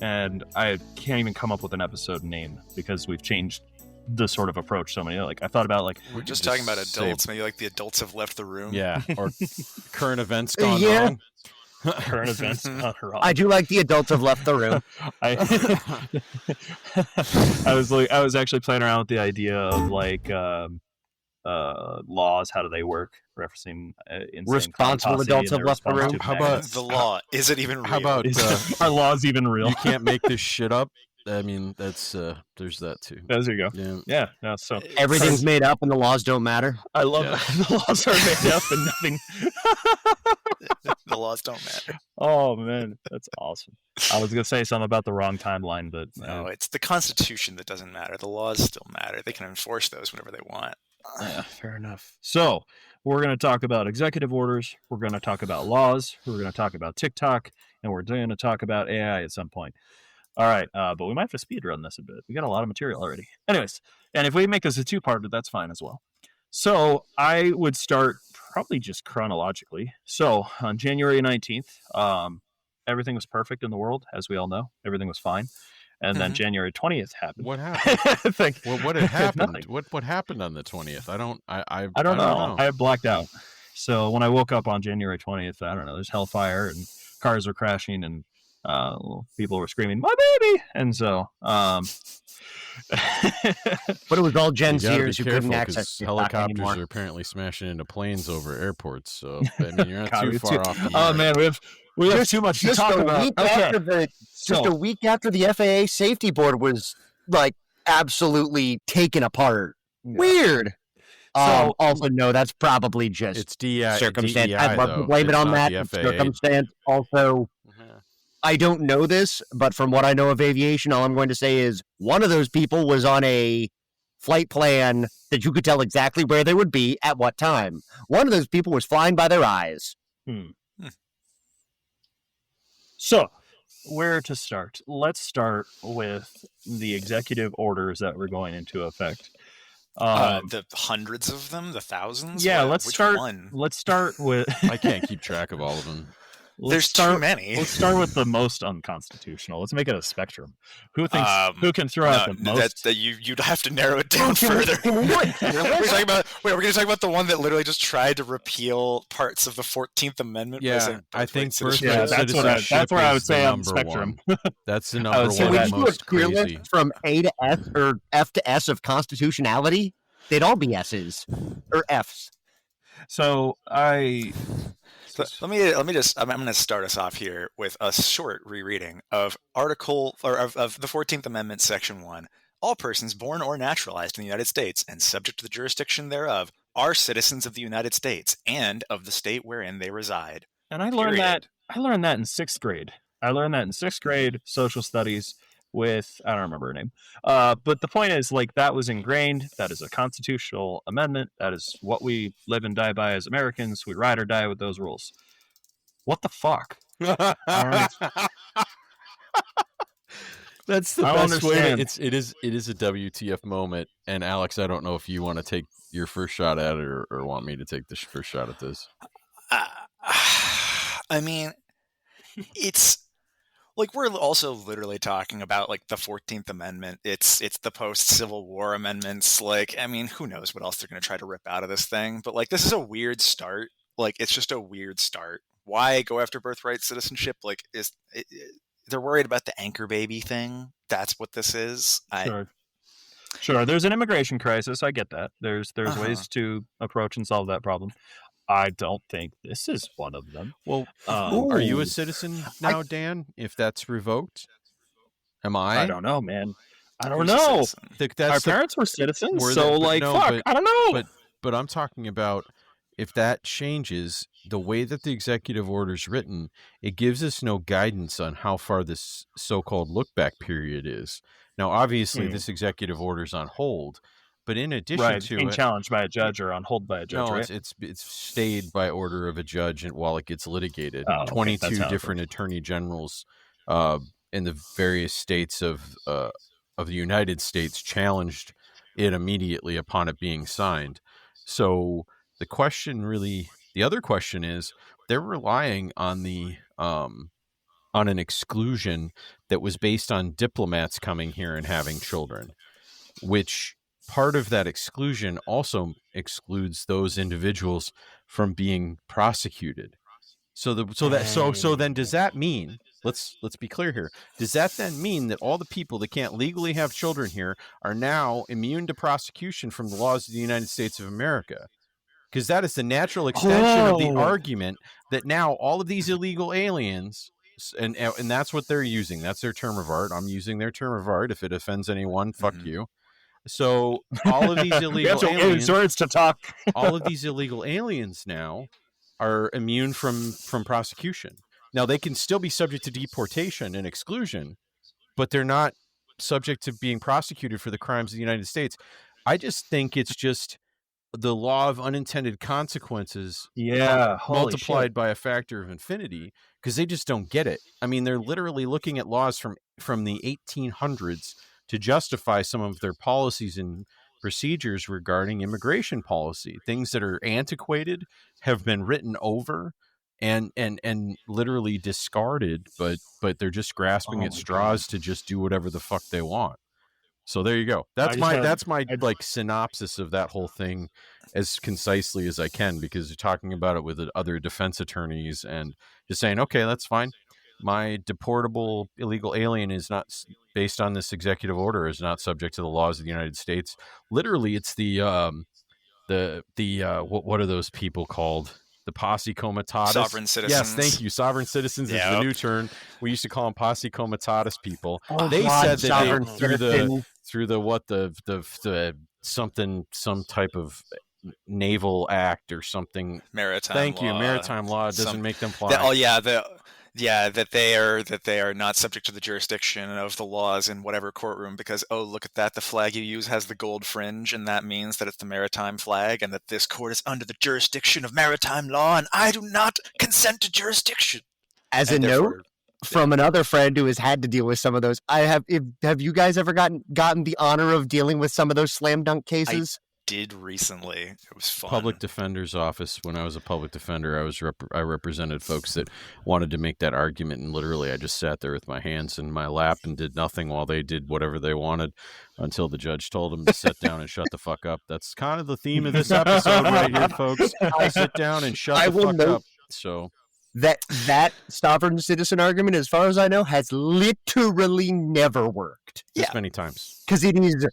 And I can't even come up with an episode name because we've changed the sort of approach so many. Like I thought about like We're just talking about adults. Maybe like the adults have left the room. Yeah, or current events gone Yeah. wrong. current events gone wrong. I do like the adults have left the room. I was actually playing around with the idea of like laws. How do they work? Referencing insane Responsible Posse adults and have their left the response room. to How about- magnets. The law. Is it even real? How about Are laws even real? you can't make this shit up? I mean, that's there's that too. There you go. Yeah. Yeah. No, so Everything's made up and the laws don't matter. I love Yeah. that the laws are made up and nothing. the laws don't matter? Oh man, that's awesome. I was gonna say something about the wrong timeline, but No, it's the Constitution that doesn't matter. The laws still matter. They can enforce those whenever they want. yeah, fair enough. So we're gonna talk about executive orders. We're gonna talk about laws. We're gonna talk about TikTok, and we're gonna talk about AI at some point. All right, but we might have to speed run this a bit. We got a lot of material already. Anyways, and if we make this a two-parter, that's fine as well. So I would start probably just chronologically. So on January 19th, everything was perfect in the world, as we all know. Everything was fine. And then Mhm. January 20th happened. What happened? Thank- What had happened? Nothing. What happened on the 20th? I don't know. I blacked out. So when I woke up on January 20th, I don't know, there's hellfire and cars were crashing and people were screaming, "My baby!" And so, But it was all Gen You gotta be Zers who careful couldn't 'cause access TikTok helicopters anymore. are apparently smashing into planes over airports. So I mean, you're not God, too we far too- off. The oh edge. man, we have too much to Just talk a about. week Okay. after the just So- a week after the FAA safety board was like absolutely taken apart. Weird. So- Also, no, that's probably just It's DEI. circumstance. DEI, I'd love to though. blame it It's on not that. the It's FAA. circumstance. Also, Yeah. I don't know this, but from what I know of aviation, all I'm going to say is one of those people was on a flight plan that you could tell exactly where they would be at what time. One of those people was flying by their eyes. So, where to start? Let's start with the executive orders that were going into effect. The hundreds of them, the thousands. Yeah, What- let's which start. One? Let's start with. I can't keep track of all of them. There's too many. Let's start with the most unconstitutional. Let's make it a spectrum. Who thinks? Who can throw out the No, most? that you'd have to narrow it down Can we- further. can we do it? We're talking about. Wait, we're going to talk about the one that literally just tried to repeal parts of the 14th Amendment. by Yeah, saying I think birthright Yeah, birthright citizenship. that's where I would citizenship say is on the number spectrum. one. That's the would number say Can one we just do a most tier crazy. list from A to S or F to S of constitutionality? They'd all be S's or F's. So Let me just. I'm going to start us off here with a short rereading of Article or of the 14th Amendment, Section 1. All persons born or naturalized in the United States and subject to the jurisdiction thereof are citizens of the United States and of the state wherein they reside. And I learned that. Period. I learned that in sixth grade. I learned that in sixth grade social studies with I don't remember her name. But the point is, like, that was ingrained. That is a constitutional amendment. That is what we live and die by as Americans. We ride or die with those rules. What the fuck? That's the I don't best way. understand. It is a WTF moment. And Alex, I don't know if you want to take your first shot at it or want me to take the first shot at this. I mean, it's like we're also literally talking about like the 14th Amendment. It's the post-Civil War amendments. Like, I mean, who knows what else they're going to try to rip out of this thing? But like, this is a weird start. Like, it's just a weird start. Why go after birthright citizenship? Like, they're worried about the anchor baby thing? That's what this is. Sure. There's an immigration crisis. I get that. There's ways to approach and solve that problem. I don't think this is one of them. Well, Um, are you Ooh. a citizen now, Dan? If that's revoked, am I? I don't know, man. I don't Who's a know. citizen? Our That's the parents were citizens, were so they- but like, no, fuck. but- I don't know. but I'm talking about if that changes the way that the executive order is written, it gives us no guidance on how far this so-called look back period is. Now, obviously, this executive order is on hold, but in addition to being it, challenged by a judge or on hold by a judge, no, right? it's stayed by order of a judge, and while it gets litigated, Oh, okay. 22 different attorney generals in the various states of the United States challenged it immediately upon it being signed. So the other question is, they're relying on on an exclusion that was based on diplomats coming here and having children, which part of that exclusion also excludes those individuals from being prosecuted. So then does that mean, let's be clear here, does that then mean that all the people that can't legally have children here are now immune to prosecution from the laws of the United States of America? Because that is the natural extension of the argument that now all of these illegal aliens, and that's what they're using. That's their term of art. I'm using their term of art. If it offends anyone, fuck you. So all of these illegal aliens, words to talk. all of these illegal aliens now are immune from prosecution. Now they can still be subject to deportation and exclusion, but they're not subject to being prosecuted for the crimes of the United States. I just think it's just the law of unintended consequences multiplied by a factor of infinity, because they just don't get it. I mean, they're literally looking at laws from the 1800s to justify some of their policies and procedures regarding immigration policy. Things that are antiquated, have been written over and literally discarded, but they're just grasping at straws to just do whatever the fuck they want. So there you go. That's my like synopsis of that whole thing, as concisely as I can, because you're talking about it with other defense attorneys and just saying, okay, that's fine. My deportable illegal alien is not, based on this executive order, is not subject to the laws of the United States. Literally, it's the what are those people called? The posse comitatus. Sovereign citizens. Yes, thank you. Sovereign citizens is the new term. We used to call them posse comitatus people. Oh, they God, said that sovereign some type of naval act or something. Maritime Thank you. law. Maritime law doesn't make them fly. That they are not subject to the jurisdiction of the laws in whatever courtroom, because, oh, look at that, the flag you use has the gold fringe, and that means that it's the maritime flag, and that this court is under the jurisdiction of maritime law, and I do not consent to jurisdiction. As a note from another friend who has had to deal with some of those, have you guys ever gotten the honor of dealing with some of those slam dunk cases? Did recently. It was fun. Public defender's office. When I was a public defender, I represented folks that wanted to make that argument, and literally I just sat there with my hands in my lap and did nothing while they did whatever they wanted until the judge told them to sit down and shut the fuck up. That's kind of the theme of this episode right here, folks. Sit down and shut the fuck up. So that sovereign citizen argument, as far as I know, has literally never worked. This many times. Because it is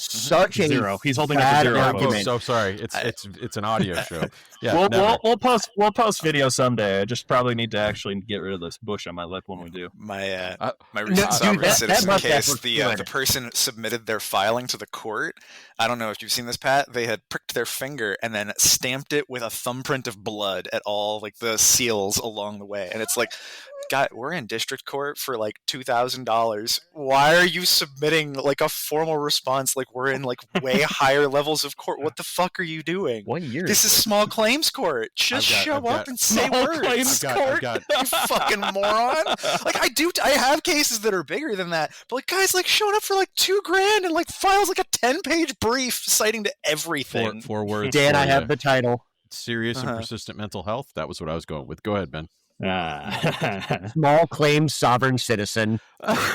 such a zero. He's holding up a zero argument. Oh, so sorry. It's an audio show. Yeah, we'll post video someday. I just probably need to actually get rid of this bush on my lip when we do. My recent sovereign citizen that case, the person submitted their filing to the court. I don't know if you've seen this, Pat. They had pricked their finger and then stamped it with a thumbprint of blood at all like the seals along the way, and it's like, God, we're in district court for like $2,000. Why are you submitting like a formal response like we're in like way higher levels of court? What the fuck are you doing? 1 year. This is small claims court. Just show up and say words. I've got You fucking moron. Like I have cases that are bigger than that, but like guys like showing up for like $2,000 and like files like a 10-page brief citing to everything. Four words. Dan, I have the title. Serious and persistent mental health. That was what I was going with. Go ahead, Ben. Small claims sovereign citizen. That's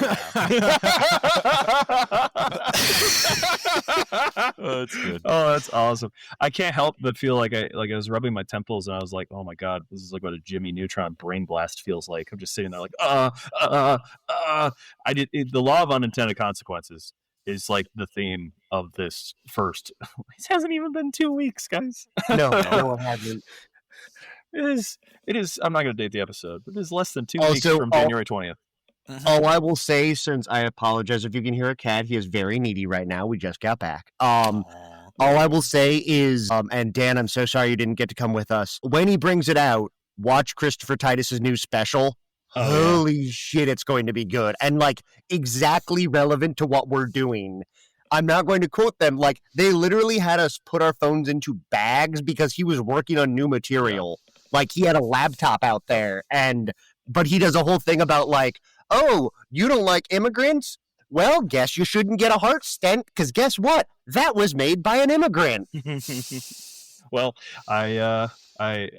good. Oh, that's awesome. I can't help but feel like I was rubbing my temples and I was like, oh my God, this is like what a Jimmy Neutron brain blast feels like. I'm just sitting there like, the law of unintended consequences is like the theme of this first. It hasn't even been 2 weeks, guys. No, it hasn't. It is. I'm not going to date the episode, but it is less than 2 weeks from January 20th. All I will say, since I apologize if you can hear a cat, he is very needy right now. We just got back. All I will say is, and Dan, I'm so sorry you didn't get to come with us. When he brings it out, watch Christopher Titus's new special. holy shit, it's going to be good. And like exactly relevant to what we're doing. I'm not going to quote them. Like they literally had us put our phones into bags because he was working on new material. Like he had a laptop out there but he does a whole thing about like, oh, you don't like immigrants? Well, guess you shouldn't get a heart stent because guess what? That was made by an immigrant. Well, I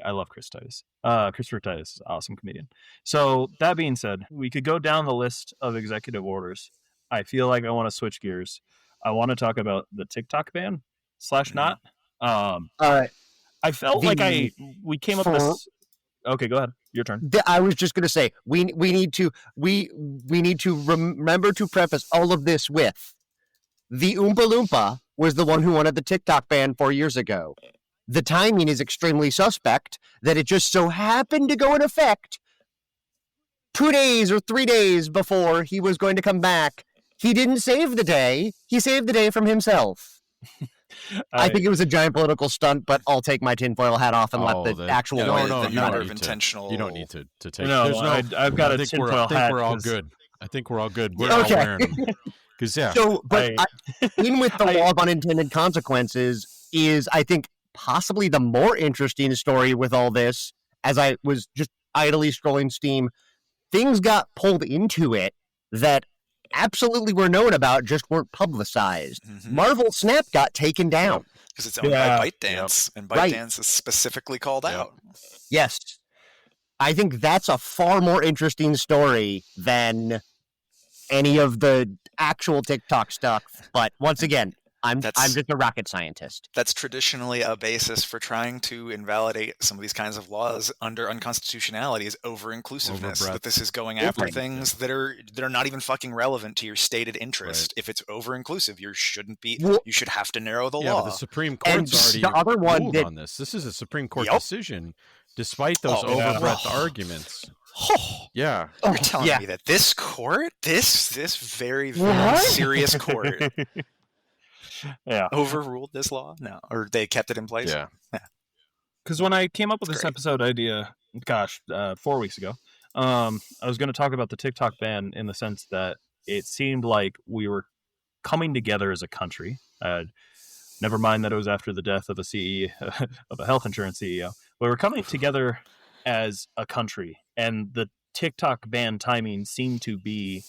love Chris Titus. Christopher Titus is an awesome comedian. So that being said, we could go down the list of executive orders. I feel like I want to switch gears. I want to talk about the TikTok ban / not. I felt like we came up with this. Okay, go ahead. Your turn. I was just going to say we need to remember to preface all of this with the Oompa Loompa was the one who wanted the TikTok ban 4 years ago. The timing is extremely suspect that it just so happened to go in effect 2 days or 3 days before he was going to come back. He didn't save the day. He saved the day from himself. I think it was a giant political stunt, but I'll take my tinfoil hat off and let the actual... intentional... You don't need to take... No, I've got a tinfoil hat. I think we're all good. I think we're all good. We're all wearing them. In with the law of unintended consequences is, I think, possibly the more interesting story with all this. As I was just idly scrolling Steam, things got pulled into it that absolutely were known about, just weren't publicized. Marvel Snap got taken down. Because it's owned by ByteDance, and ByteDance is specifically called out. Yes. I think that's a far more interesting story than any of the actual TikTok stuff. But once again, I'm just a rocket scientist. That's traditionally a basis for trying to invalidate some of these kinds of laws under unconstitutionality is over-inclusiveness. That this is going after things that are not even fucking relevant to your stated interest. If it's over-inclusive, you should have to narrow the law. But the Supreme Court's already ruled on this. This is a Supreme Court decision, despite those overbreadth arguments. You're telling me that this court, this very, very serious court, overruled this law? No, or they kept it in place? Yeah. Because when I came up with this episode idea, 4 weeks ago, I was going to talk about the TikTok ban in the sense that it seemed like we were coming together as a country. Never mind that it was after the death of of a health insurance CEO. But we're coming together as a country, and the TikTok ban timing seemed to be,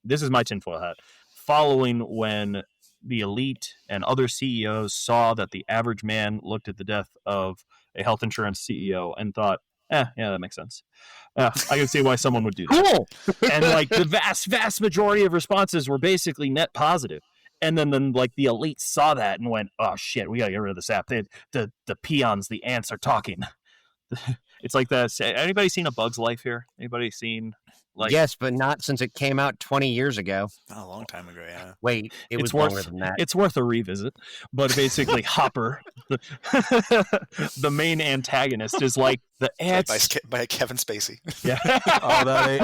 this is my tinfoil hat, following when the elite and other CEOs saw that the average man looked at the death of a health insurance CEO and thought, yeah, that makes sense. I can see why someone would do that. Cool. And like the vast majority of responses were basically net positive. And then like the elite saw that and went, oh shit, we gotta get rid of this app. The peons, the ants are talking. It's like that. Anybody seen A Bug's Life here? Anybody seen? Yes, but not since it came out 20 years ago. Oh, a long time ago, yeah. Wait, it was longer than that. It's worth a revisit. But basically, Hopper, the main antagonist, is like the ants. By Kevin Spacey. Yeah. Oh, that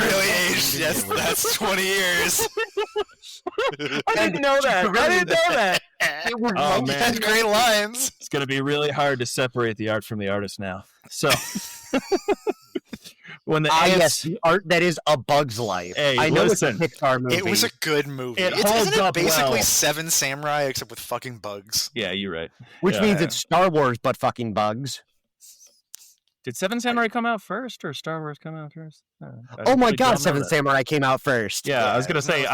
really aged. Yes, that's 20 years. I didn't know that. Oh, man. Great lines. It's going to be really hard to separate the art from the artist now. So... When the the art that is A Bug's Life. Hey, I know it's a Pixar movie. It was a good movie. Isn't it basically Seven Samurai except with fucking bugs? Yeah, you're right. Which means it's Star Wars but fucking bugs. Did Seven Samurai come out first, or Star Wars come out first? Oh my God, Seven Samurai came out first. Yeah, I was gonna say,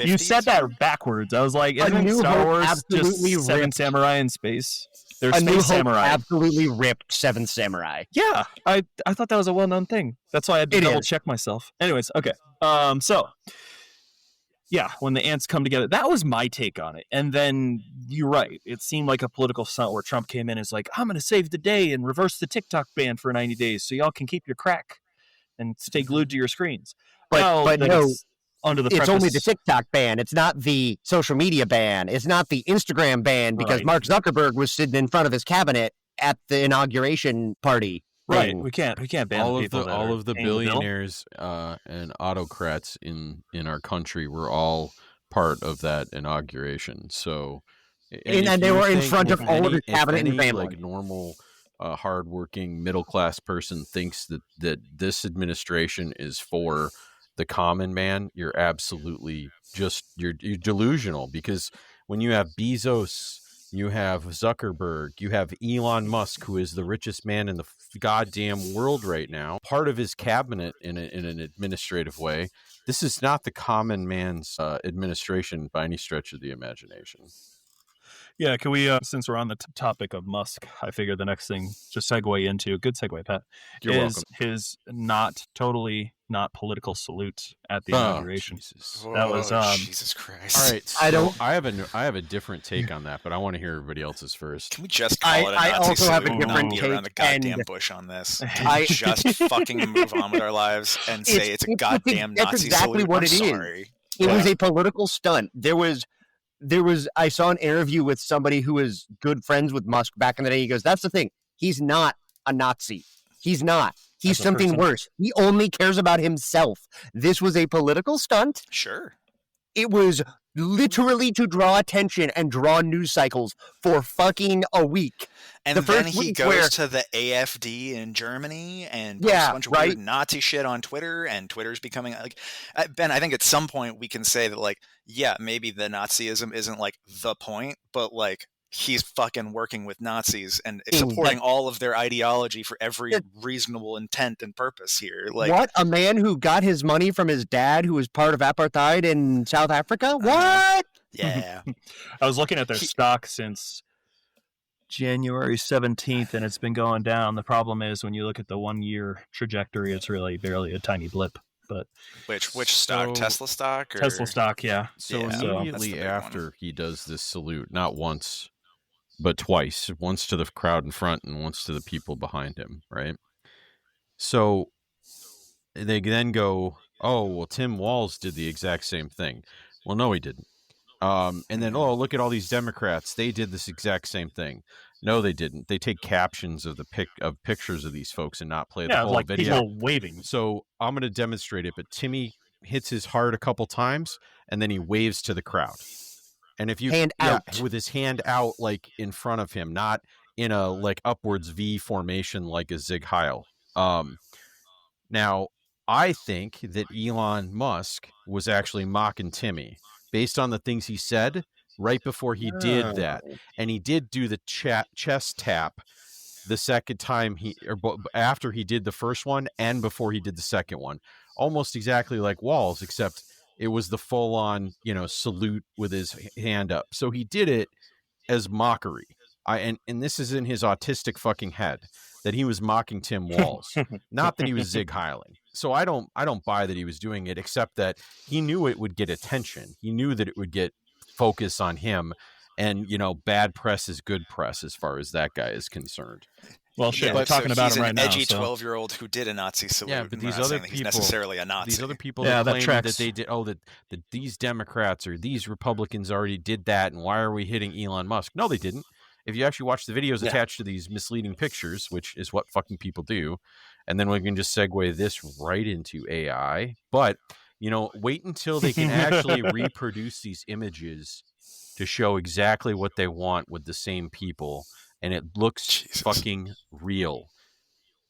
you said that backwards. I was like, isn't Star Wars just Seven Samurai in space? There's Space Samurai. Absolutely ripped Seven Samurai. Yeah, I thought that was a well-known thing. That's why I had to double check myself. Anyways, okay. So yeah, when the ants come together, that was my take on it. And then you're right. It seemed like a political stunt where Trump came in and is like, I'm going to save the day and reverse the TikTok ban for 90 days so y'all can keep your crack and stay glued to your screens. But no, it's only the TikTok ban. It's not the social media ban. It's not the Instagram ban because Mark Zuckerberg was sitting in front of his cabinet at the inauguration party. Right. We can't ban all of the billionaires and autocrats in our country were all part of that inauguration. So and they were in front of all of his cabinet and family. Like normal a hardworking middle-class person thinks that this administration is for the common man, you're absolutely you're delusional, because when you have Bezos, you have Zuckerberg, you have Elon Musk, who is the richest man in the goddamn world right now, part of his cabinet in an administrative way. This is not the common man's administration by any stretch of the imagination. Yeah, can we, since we're on the topic of Musk, I figured the next thing to segue into, good segue, Pat, You're welcome. his not political salute at the inauguration. Jesus. That was Jesus Christ. All right, so I have a different take on that, but I want to hear everybody else's first. Can we just call it a Nazi also have a salute and not different beat take, around the goddamn and bush on this? I- Can we just fucking move on with our lives and say it's a goddamn that's Nazi exactly salute? what I'm it is. sorry. It was a political stunt. There was I saw an interview with somebody who was good friends with Musk back in the day. He goes, that's the thing. He's not a Nazi. He's not. He's something worse. He only cares about himself. This was a political stunt. Sure. It was literally to draw attention and draw news cycles for fucking a week. And then he goes to the AfD in Germany and posts a bunch of weird Nazi shit on Twitter, and Twitter's becoming like, Ben, I think at some point we can say that, like, yeah, maybe the Nazism isn't like the point, but like he's fucking working with Nazis and supporting all of their ideology for every reasonable intent and purpose here. Like, what? A man who got his money from his dad who was part of apartheid in South Africa? What? Yeah. I was looking at their stock since January 17th, and it's been going down. The problem is when you look at the 1 year trajectory, it's really barely a tiny blip. But which stock? Tesla stock? Or? Tesla stock, yeah. So immediately after he does this salute, not once, but twice, once to the crowd in front and once to the people behind him, right? So they then go, oh, well, Tim Walz did the exact same thing. Well, no, he didn't. And then, oh, look at all these Democrats. They did this exact same thing. No, they didn't. They take captions of pictures of these folks and not play the whole like video. People waving. So I'm going to demonstrate it, but Timmy hits his heart a couple times, and then he waves to the crowd. And if you with his hand out, like in front of him, not in a like upwards V formation like a Zig Heil. Now, I think that Elon Musk was actually mocking Timmy based on the things he said right before he did that, and he did do the chest tap the second time after he did the first one and before he did the second one, almost exactly like Walz, except it was the full-on, salute with his hand up. So he did it as mockery. And this is in his autistic fucking head that he was mocking Tim Walz, not that he was Zig Heiling. So I don't buy that he was doing it, except that he knew it would get attention. He knew that it would get focus on him, and bad press is good press as far as that guy is concerned. Well, shit, we're talking about him right now. He's an edgy 12-year-old who did a Nazi salute. Yeah, but these other people, he's necessarily a Nazi. These other people that claim that they did, that these Democrats or these Republicans already did that, and why are we hitting Elon Musk? No, they didn't. If you actually watch the videos attached to these misleading pictures, which is what fucking people do, and then we can just segue this right into AI. But, wait until they can actually reproduce these images to show exactly what they want with the same people, and it looks fucking real.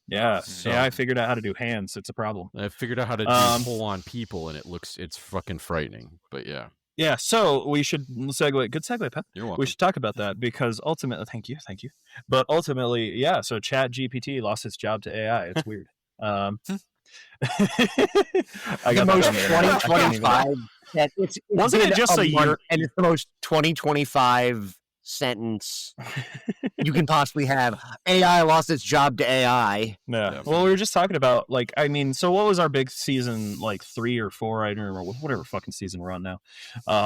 Yeah, so, AI figured out how to do hands. It's a problem. I figured out how to do full-on people, and it's fucking frightening. But yeah. Yeah, so we should segue. Good segue, Pat. You're welcome. We should talk about that because ultimately, thank you. But ultimately, yeah. So ChatGPT lost its job to AI. It's weird. I got the most 2025. Wasn't it just a year? And it's the most 2025 sentence you can possibly have. AI lost its job to AI. Yeah. Well, we were just talking about so what was our big season, 3 or 4? I don't remember, whatever fucking season we're on now.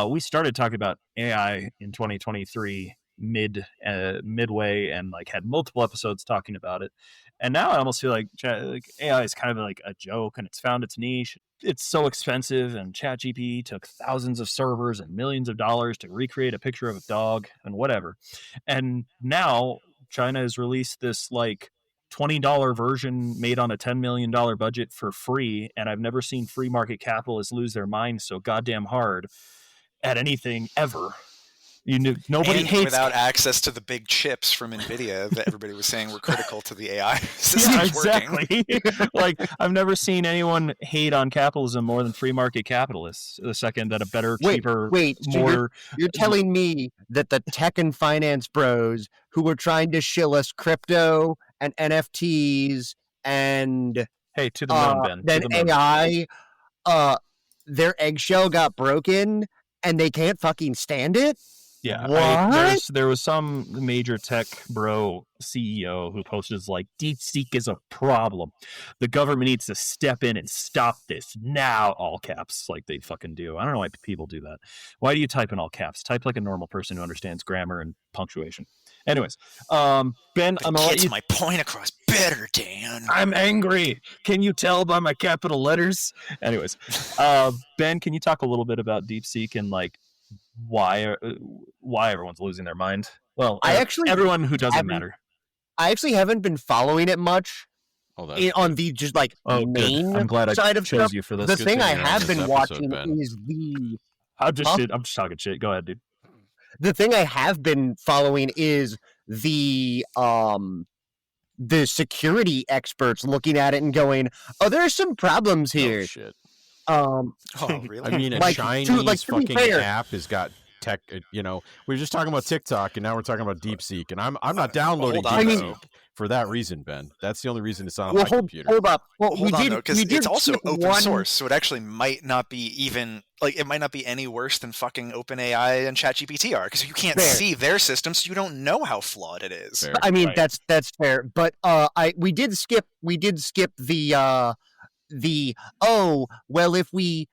We started talking about AI in 2023 midway and had multiple episodes talking about it. And now I almost feel like AI is kind of like a joke, and it's found its niche. It's so expensive, and ChatGPT took thousands of servers and millions of dollars to recreate a picture of a dog and whatever. And now China has released this $20 version made on a $10 million budget for free. And I've never seen free market capitalists lose their minds so goddamn hard at anything ever. Nobody and hates without access to the big chips from NVIDIA that everybody was saying were critical to the AI systems yeah, working. exactly. Like, I've never seen anyone hate on capitalism more than free market capitalists. The second that a better, cheaper, So more. you're telling me that the tech and finance bros who were trying to shill us crypto and NFTs and Hey, to the moon, Ben. then To the moon. AI, their eggshell got broken and they can't fucking stand it? Yeah, What? there was some major tech bro CEO who posted like, DeepSeek is a problem. The government needs to step in and stop this now, all caps, like they fucking do. I don't know why people do that. Why do you type in all caps? Type like a normal person who understands grammar and punctuation. Anyways, Ben, I'm gonna let Gets you. my point across better, Dan. I'm angry. Can you tell by my capital letters? Anyways, Ben, can you talk a little bit about DeepSeek and like why everyone's losing their mind? Well, everyone who doesn't matter. I actually haven't been following it much on the just like good. main I'm glad I side of chose stuff. you for this. The Good thing I you're on have this been episode, watching Ben. is the I'm just talking shit. Go ahead, dude. the thing I have been following is the security experts looking at it and going, "Oh, there's some problems here." Oh, shit. Oh, really? I mean, a Like, Chinese to be fucking fair- app has got tech. We were just talking about TikTok, and now we're talking about DeepSeek, and I'm not downloading hold on, DeepSeek though. for that reason, Ben. That's the only reason it's on Well, my hold computer. up. Well, Hold on, though, because it's also skip open one- source, so it actually might not be even like it might not be any worse than fucking OpenAI and ChatGPT are, because you can't Fair. see their system, so you don't know how flawed it is. Fair. I mean, Right. that's fair, but we did skip the if we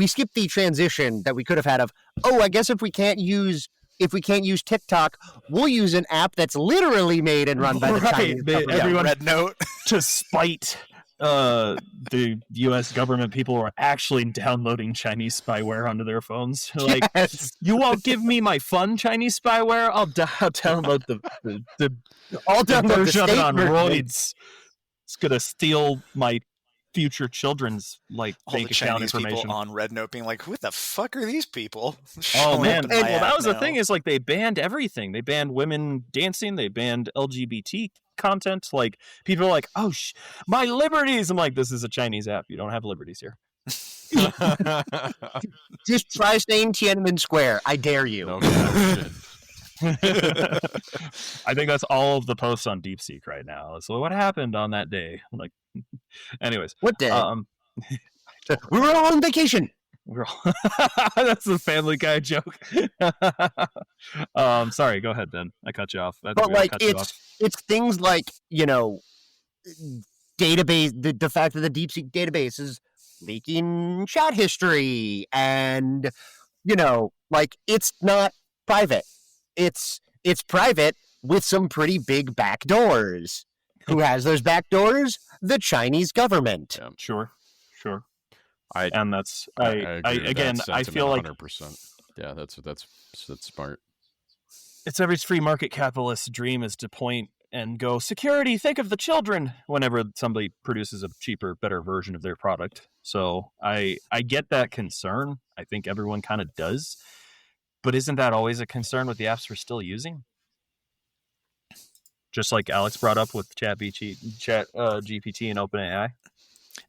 skipped the transition that we could have had of I guess if we can't use TikTok, we'll use an app that's literally made and run by the Right, Chinese they- government. everyone- Red Note. To spite the U.S. government, people are actually downloading Chinese spyware onto their phones. Like, Yes. you won't give me my fun Chinese spyware? I'll download the I'll download the version of it state on version. roids. It's gonna steal my future children's like All bank the account Chinese information. people on Red Note being like, "Who the fuck are these people?" Oh Showing man! up in my Well, that app was the now. thing, is like they banned everything. They banned women dancing. They banned LGBT content. Like, people are like, "Oh, my liberties!" I'm like, "This is a Chinese app. You don't have liberties here." Just try saying Tiananmen Square. I dare you. No, shit. I think that's all of the posts on DeepSeek right now. So what happened on that day? Like, anyways, What day? we were all on vacation. We're all that's the Family Guy joke. Sorry, go ahead, Ben. I cut you off. But like it's things like, database, the fact that the DeepSeek database is leaking chat history, and like, it's not private. It's private with some pretty big back doors. Who has those back doors? The Chinese government. Yeah. Sure. I feel like 100%. Yeah, that's smart. It's every free market capitalist's dream is to point and go, security, think of the children, whenever somebody produces a cheaper, better version of their product. So I get that concern. I think everyone kind of does. But isn't that always a concern with the apps we're still using? Just like Alex brought up with GPT and OpenAI.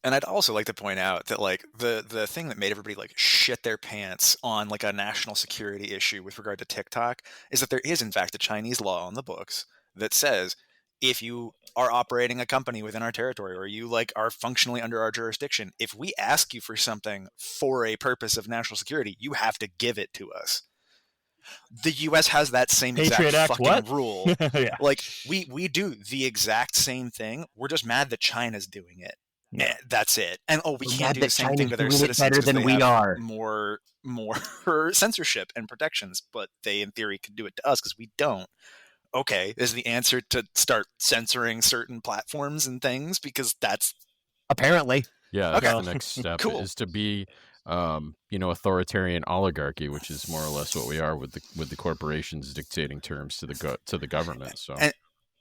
And I'd also like to point out that like the thing that made everybody like shit their pants on like a national security issue with regard to TikTok is that there is in fact a Chinese law on the books that says if you are operating a company within our territory or you like are functionally under our jurisdiction, if we ask you for something for a purpose of national security, you have to give it to us. The U.S. has that same Patriot exact Act, fucking rule. Yeah. Like we do the exact same thing. We're just mad that China's doing it. Yeah, that's it. And we can't do the same thing to their citizens better because than they we have are. more censorship and protections, but they in theory could do it to us because we don't. Okay, is the answer to start censoring certain platforms and things because that's apparently that's okay. the next step Cool. is to be authoritarian oligarchy, which is more or less what we are with the corporations dictating terms to the government. So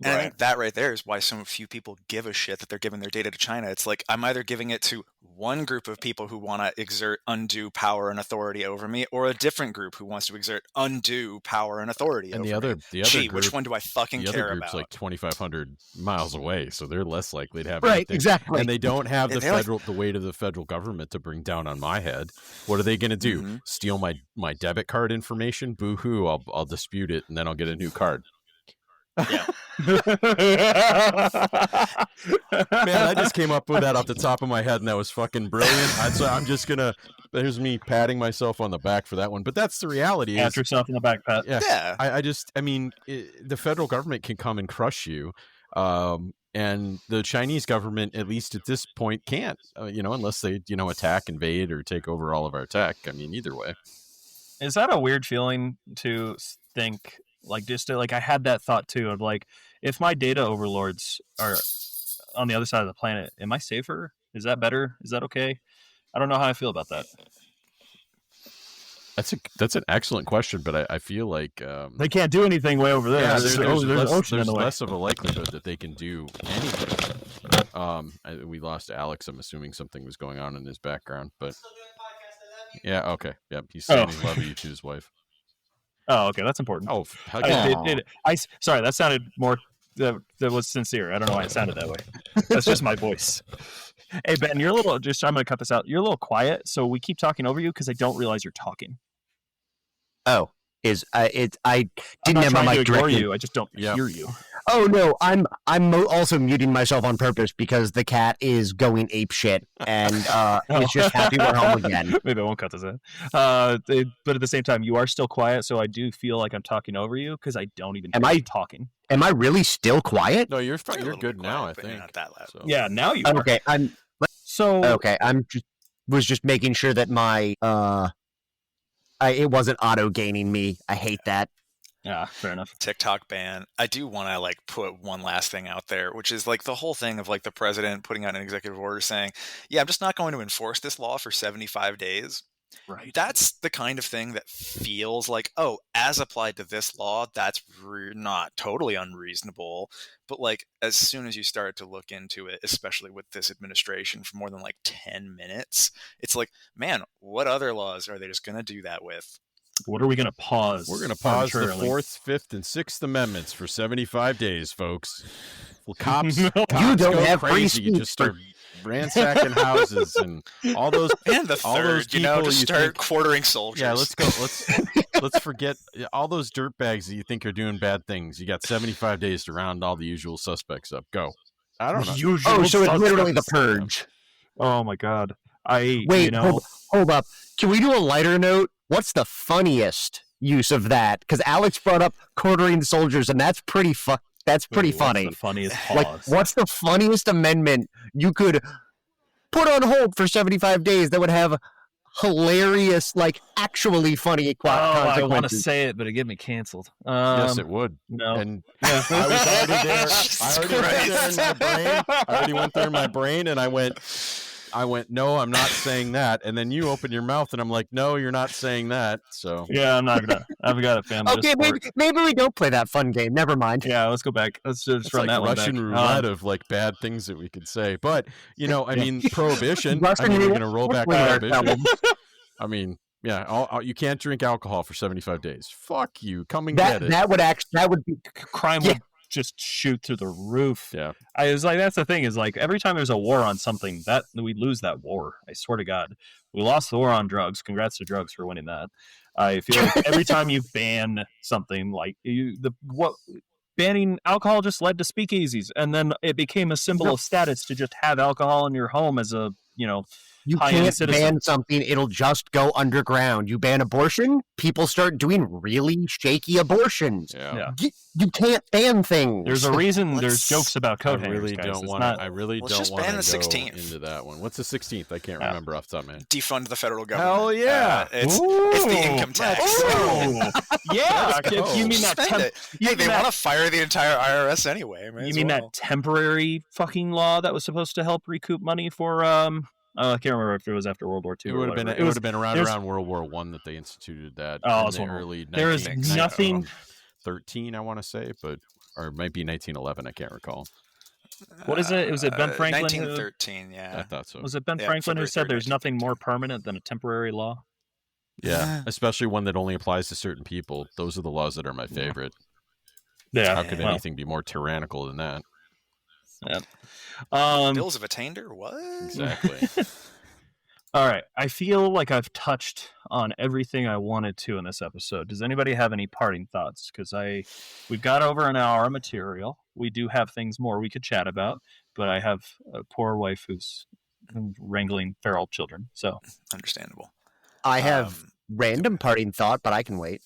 And I think that right there is why so few people give a shit that they're giving their data to China. It's like, I'm either giving it to one group of people who want to exert undue power and authority over me, or a different group who wants to exert undue power and authority over me. The other group, which one do I fucking care about? The other group's like 2,500 miles away, so they're less likely to have Right, anything. exactly. And they don't have the weight of the federal government to bring down on my head. What are they going to do? Mm-hmm. Steal my debit card information? Boo-hoo, I'll dispute it, and then I'll get a new card. Yeah. Man, I just came up with that off the top of my head, and that was fucking brilliant. So I'm just gonna. There's me patting myself on the back for that one, but that's the reality. Pat yourself in the back, Pat. Yeah. I mean, the federal government can come and crush you, and the Chinese government, at least at this point, can't. Unless they, attack, invade, or take over all of our tech. I mean, either way. Is that a weird feeling to think? Like, I had that thought too of like, if my data overlords are on the other side of the planet, am I safer? Is that better? Is that okay? I don't know how I feel about that. That's an excellent question, but I feel like they can't do anything way over there. Yeah, there's ocean in the way. Less of a likelihood that they can do anything. We lost Alex. I'm assuming something was going on in his background, but yeah, okay, yep. He's sending love you to his wife. Oh, okay, that's important. Oh, sorry, that sounded more. That was sincere. I don't know why it sounded that way. That's just my voice. Hey Ben, you're a little. I'm going to cut this out. You're a little quiet, so we keep talking over you because I don't realize you're talking. Oh, I didn't have my mic directly. You. I just don't hear you. Oh no, I'm also muting myself on purpose because the cat is going ape shit and it's just happy we're home again. Maybe I won't cut this out. But at the same time, you are still quiet, so I do feel like I'm talking over you because I don't even hear you talking. Am I really still quiet? No, you're fine. You're good now. I think. You're not that loud. So. Yeah, now you are. Okay, okay. Was just making sure that my it wasn't auto gaining me. I hate that. Yeah, fair enough. TikTok ban. I do want to put one last thing out there, which is the whole thing of the president putting out an executive order saying, yeah, I'm just not going to enforce this law for 75 days. Right. That's the kind of thing that feels like, oh, as applied to this law, that's not totally unreasonable. But as soon as you start to look into it, especially with this administration for more than 10 minutes, it's man, what other laws are they just going to do that with? What are we going to pause? We're going to pause the 4th, 5th, and 6th Amendments for 75 days, folks. Well, cops you don't have crazy. You just start ransacking houses and all those and the all third, those people just start quartering soldiers. Yeah, let's go. Let's forget all those dirtbags that you think are doing bad things. You got 75 days to round all the usual suspects up. Go. I don't know. So it's literally the purge. Oh my god. Hold up. Can we do a lighter note? What's the funniest use of that? Because Alex brought up quartering soldiers, and that's pretty funny. What's the funniest pause? What's the funniest amendment you could put on hold for 75 days that would have hilarious, actually funny consequences? I want to say it, but it'd get me canceled. Yes, it would. No. And I was I already went there in my brain, and I went, no, I'm not saying that. And then you open your mouth, and I'm like, no, you're not saying that. So yeah, I'm not gonna. I've got a family. Okay, maybe we don't play that fun game. Never mind. Yeah, let's go back. Let's just run that Russian one back. roulette of bad things that we could say. But I mean, prohibition. We're going to roll back prohibition. I mean, yeah, you can't drink alcohol for 75 days. Fuck you. Come and get it. That would be crime. Yeah. Would just shoot through the roof. Yeah. I was that's the thing is every time there's a war on something that we lose that war. I swear to God, we lost the war on drugs. Congrats to drugs for winning that. I feel like every time you ban something banning alcohol just led to speakeasies, and then it became a symbol of status to just have alcohol in your home as a you can't ban something, it'll just go underground. You ban abortion, people start doing really shaky abortions. Yeah. You can't ban things. There's a reason there's jokes about coat hangers. I really don't want to go 16th. Into that one. What's the 16th? I can't remember off the top, man. Defund the federal government. Hell yeah. It's the income tax. Yeah. You mean that they want to fire the entire IRS anyway. You mean that temporary fucking law that was supposed to help recoup money for I can't remember if it was after World War II. It would have been around World War I that they instituted that. In the early 19th. There is nothing. 13, I want to say, but or it might be 1911. I can't recall. What is it? Was it Ben Franklin? 1913, yeah. I thought so. Was it Ben Yeah, Franklin who February said there's 3rd, nothing more permanent than a temporary law? Yeah, especially one that only applies to certain people. Those are the laws that are my favorite. Yeah. How could anything be more tyrannical than that? Yeah. Bills of Attainder? What? Exactly. All right. I feel like I've touched on everything I wanted to in this episode. Does anybody have any parting thoughts? Because we've got over an hour of material. We do have things more we could chat about, but I have a poor wife who's wrangling feral children. So Understandable. I have random parting thought, but I can wait.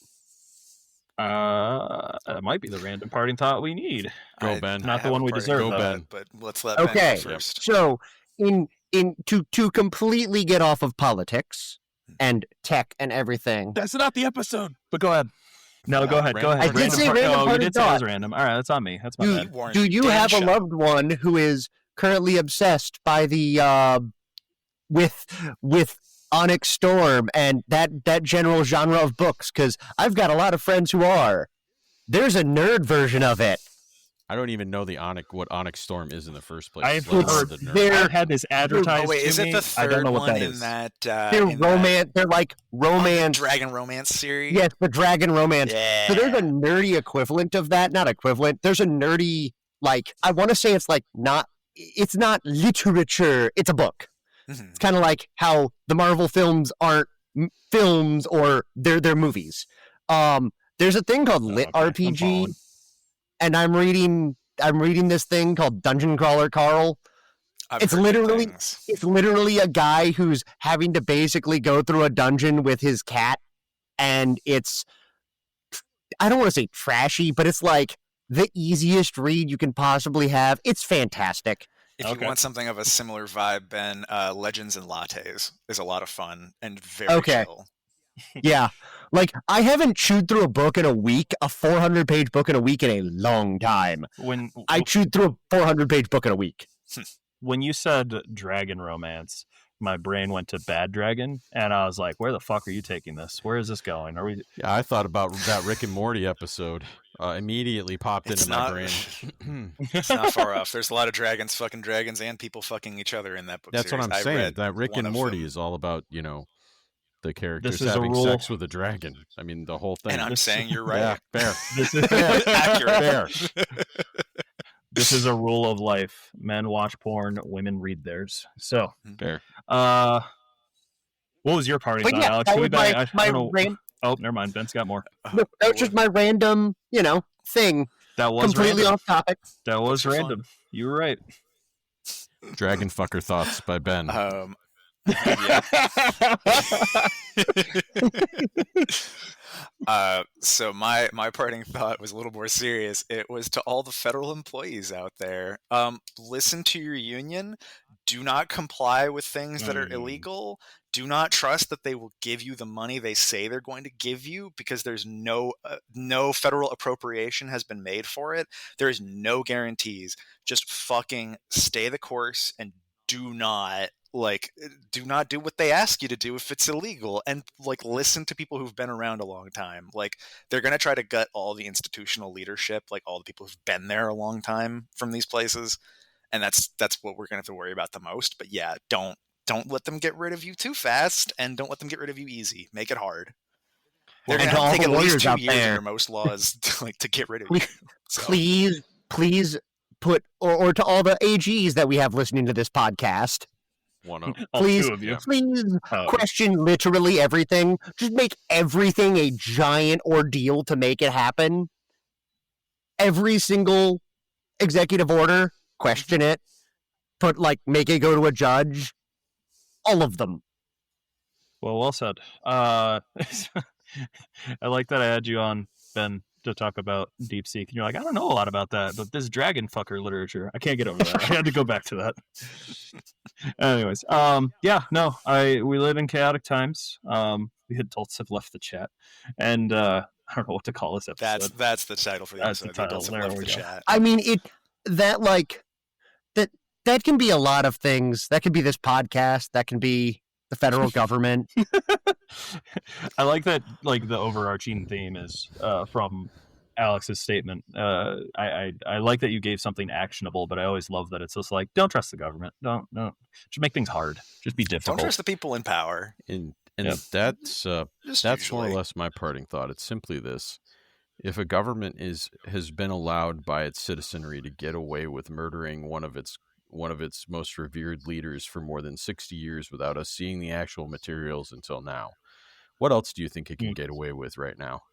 That might be the random parting thought we need. Go, Ben. Not the one we deserve. Go, Ben. But let's let Ben go first. So to completely get off of politics and tech and everything. That's not the episode. But go ahead. No, go ahead. Go ahead. I did say random you parting did say it thought. was random. All right, that's on me. That's my bad. Do you have a loved one who is currently obsessed by the with Onyx Storm and that general genre of books? Because I've got a lot of friends who are. There's a nerd version of it. I don't even know what Onyx Storm is in the first place. I've had this advertised. Oh wait, is it the I don't third know what one that in is. that? They're romance. They're like romance. Dragon romance series. Yes, the dragon romance. Yeah. So there's a nerdy equivalent of that. Not equivalent. There's a nerdy, like, I want to say it's like it's not literature. It's a book. Mm-hmm. It's kind of like how the Marvel films aren't films or they're movies. There's a thing called Lit RPG, and I'm reading this thing called Dungeon Crawler Carl. It's literally a guy who's having to basically go through a dungeon with his cat, and it's, I don't want to say trashy, but it's like the easiest read you can possibly have. It's fantastic. If you want something of a similar vibe, Ben, Legends and Lattes is a lot of fun and very chill. Yeah. Like, I haven't chewed through a book in a week, a 400-page book in a week in a long time. I chewed through a 400-page book in a week. When you said dragon romance, my brain went to Bad Dragon, and I was like, where the fuck are you taking this? Where is this going? Yeah, I thought about that Rick and Morty episode. Immediately popped into my brain. It's not far off. There's a lot of dragons fucking dragons and people fucking each other in that book That's series. what I'm saying. That Rick and Morty is all about, the characters having sex with a dragon. I mean, the whole thing. And I'm saying you're right. Yeah, fair. This is accurate. Fair. This is a rule of life. Men watch porn, women read theirs. So, fair. What was your party thought, Alex? Oh, never mind. Ben's got more. That was just my random, thing. That was completely random. off topic. That was random. You were right. Dragon Fucker Thoughts by Ben. So my parting thought was a little more serious. It was to all the federal employees out there. Listen to your union. Do not comply with things that are illegal. Do not trust that they will give you the money they say they're going to give you, because there's no federal appropriation has been made for it. There is no guarantees. Just fucking stay the course and do not do what they ask you to do if it's illegal, and listen to people who've been around a long time. They're going to try to gut all the institutional leadership, all the people who've been there a long time from these places. And that's what we're going to have to worry about the most. But yeah, don't let them get rid of you too fast, and don't let them get rid of you easy. Make it hard. They're going to have to take at least 2 years under most laws to get rid of you. So. Please put, or to all the AGs that we have listening to this podcast, please question literally everything. Just make everything a giant ordeal to make it happen. Every single executive order, question it. Make it go to a judge. All of them. Well said. I like that I had you on, Ben, to talk about DeepSeek. And you're like, I don't know a lot about that, but this dragon fucker literature, I can't get over that. I had to go back to that. Anyways, we live in chaotic times. The adults have left the chat, and I don't know what to call this episode. That's the title for the episode. The adults have left the chat. I mean, that can be a lot of things. That can be this podcast. That can be the federal government. I like that. The overarching theme is from Alex's statement. I like that you gave something actionable, but I always love that it's just like, don't trust the government. Don't just make things hard. Just be difficult. Don't trust the people in power. And Yep. that's more or usually. less my parting thought. It's simply this: if a government has been allowed by its citizenry to get away with murdering one of its most revered leaders for more than 60 years without us seeing the actual materials until now, what else do you think it can get away with right now?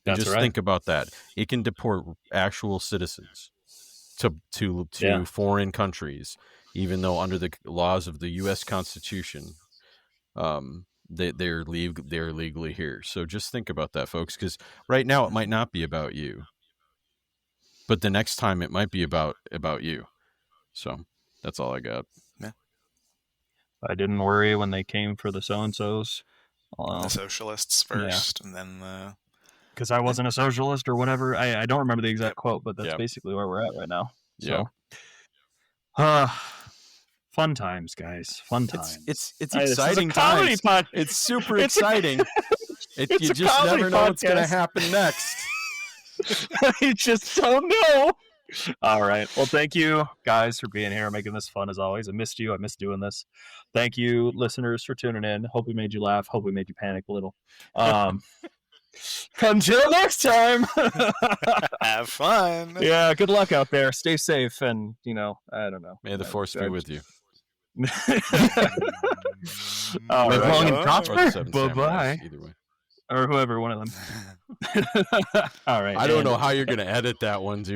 And That's just right. think about that. It can deport actual citizens to Yeah. foreign countries, even though under the laws of the U.S. Constitution, they're legally here. So just think about that, folks, because right now it might not be about you, but the next time it might be about you. So that's all I got. I didn't worry when they came for the so-and-sos. The socialists first, and then the... Because I wasn't a socialist or whatever. I don't remember the exact quote, but that's Yep. basically where we're at right now. Yeah. So, fun times, guys. Fun times. It's Hey, this is a exciting comedy times. pod- It's super It's a- exciting. it's You a just comedy never know what's going to podcast. happen next. You just don't know. All right. Well, thank you guys for being here, making this fun as always. I missed you. I missed doing this. Thank you, listeners, for tuning in. Hope we made you laugh. Hope we made you panic a little. Until next time. Have fun. Yeah. Good luck out there. Stay safe, and I don't know. May the force be with you. All Live right. long and Or the prosper. Seven Bye-bye. Samurais, either way. Or whoever, one of them. All right. I don't and- know how you're going to edit that one, dude.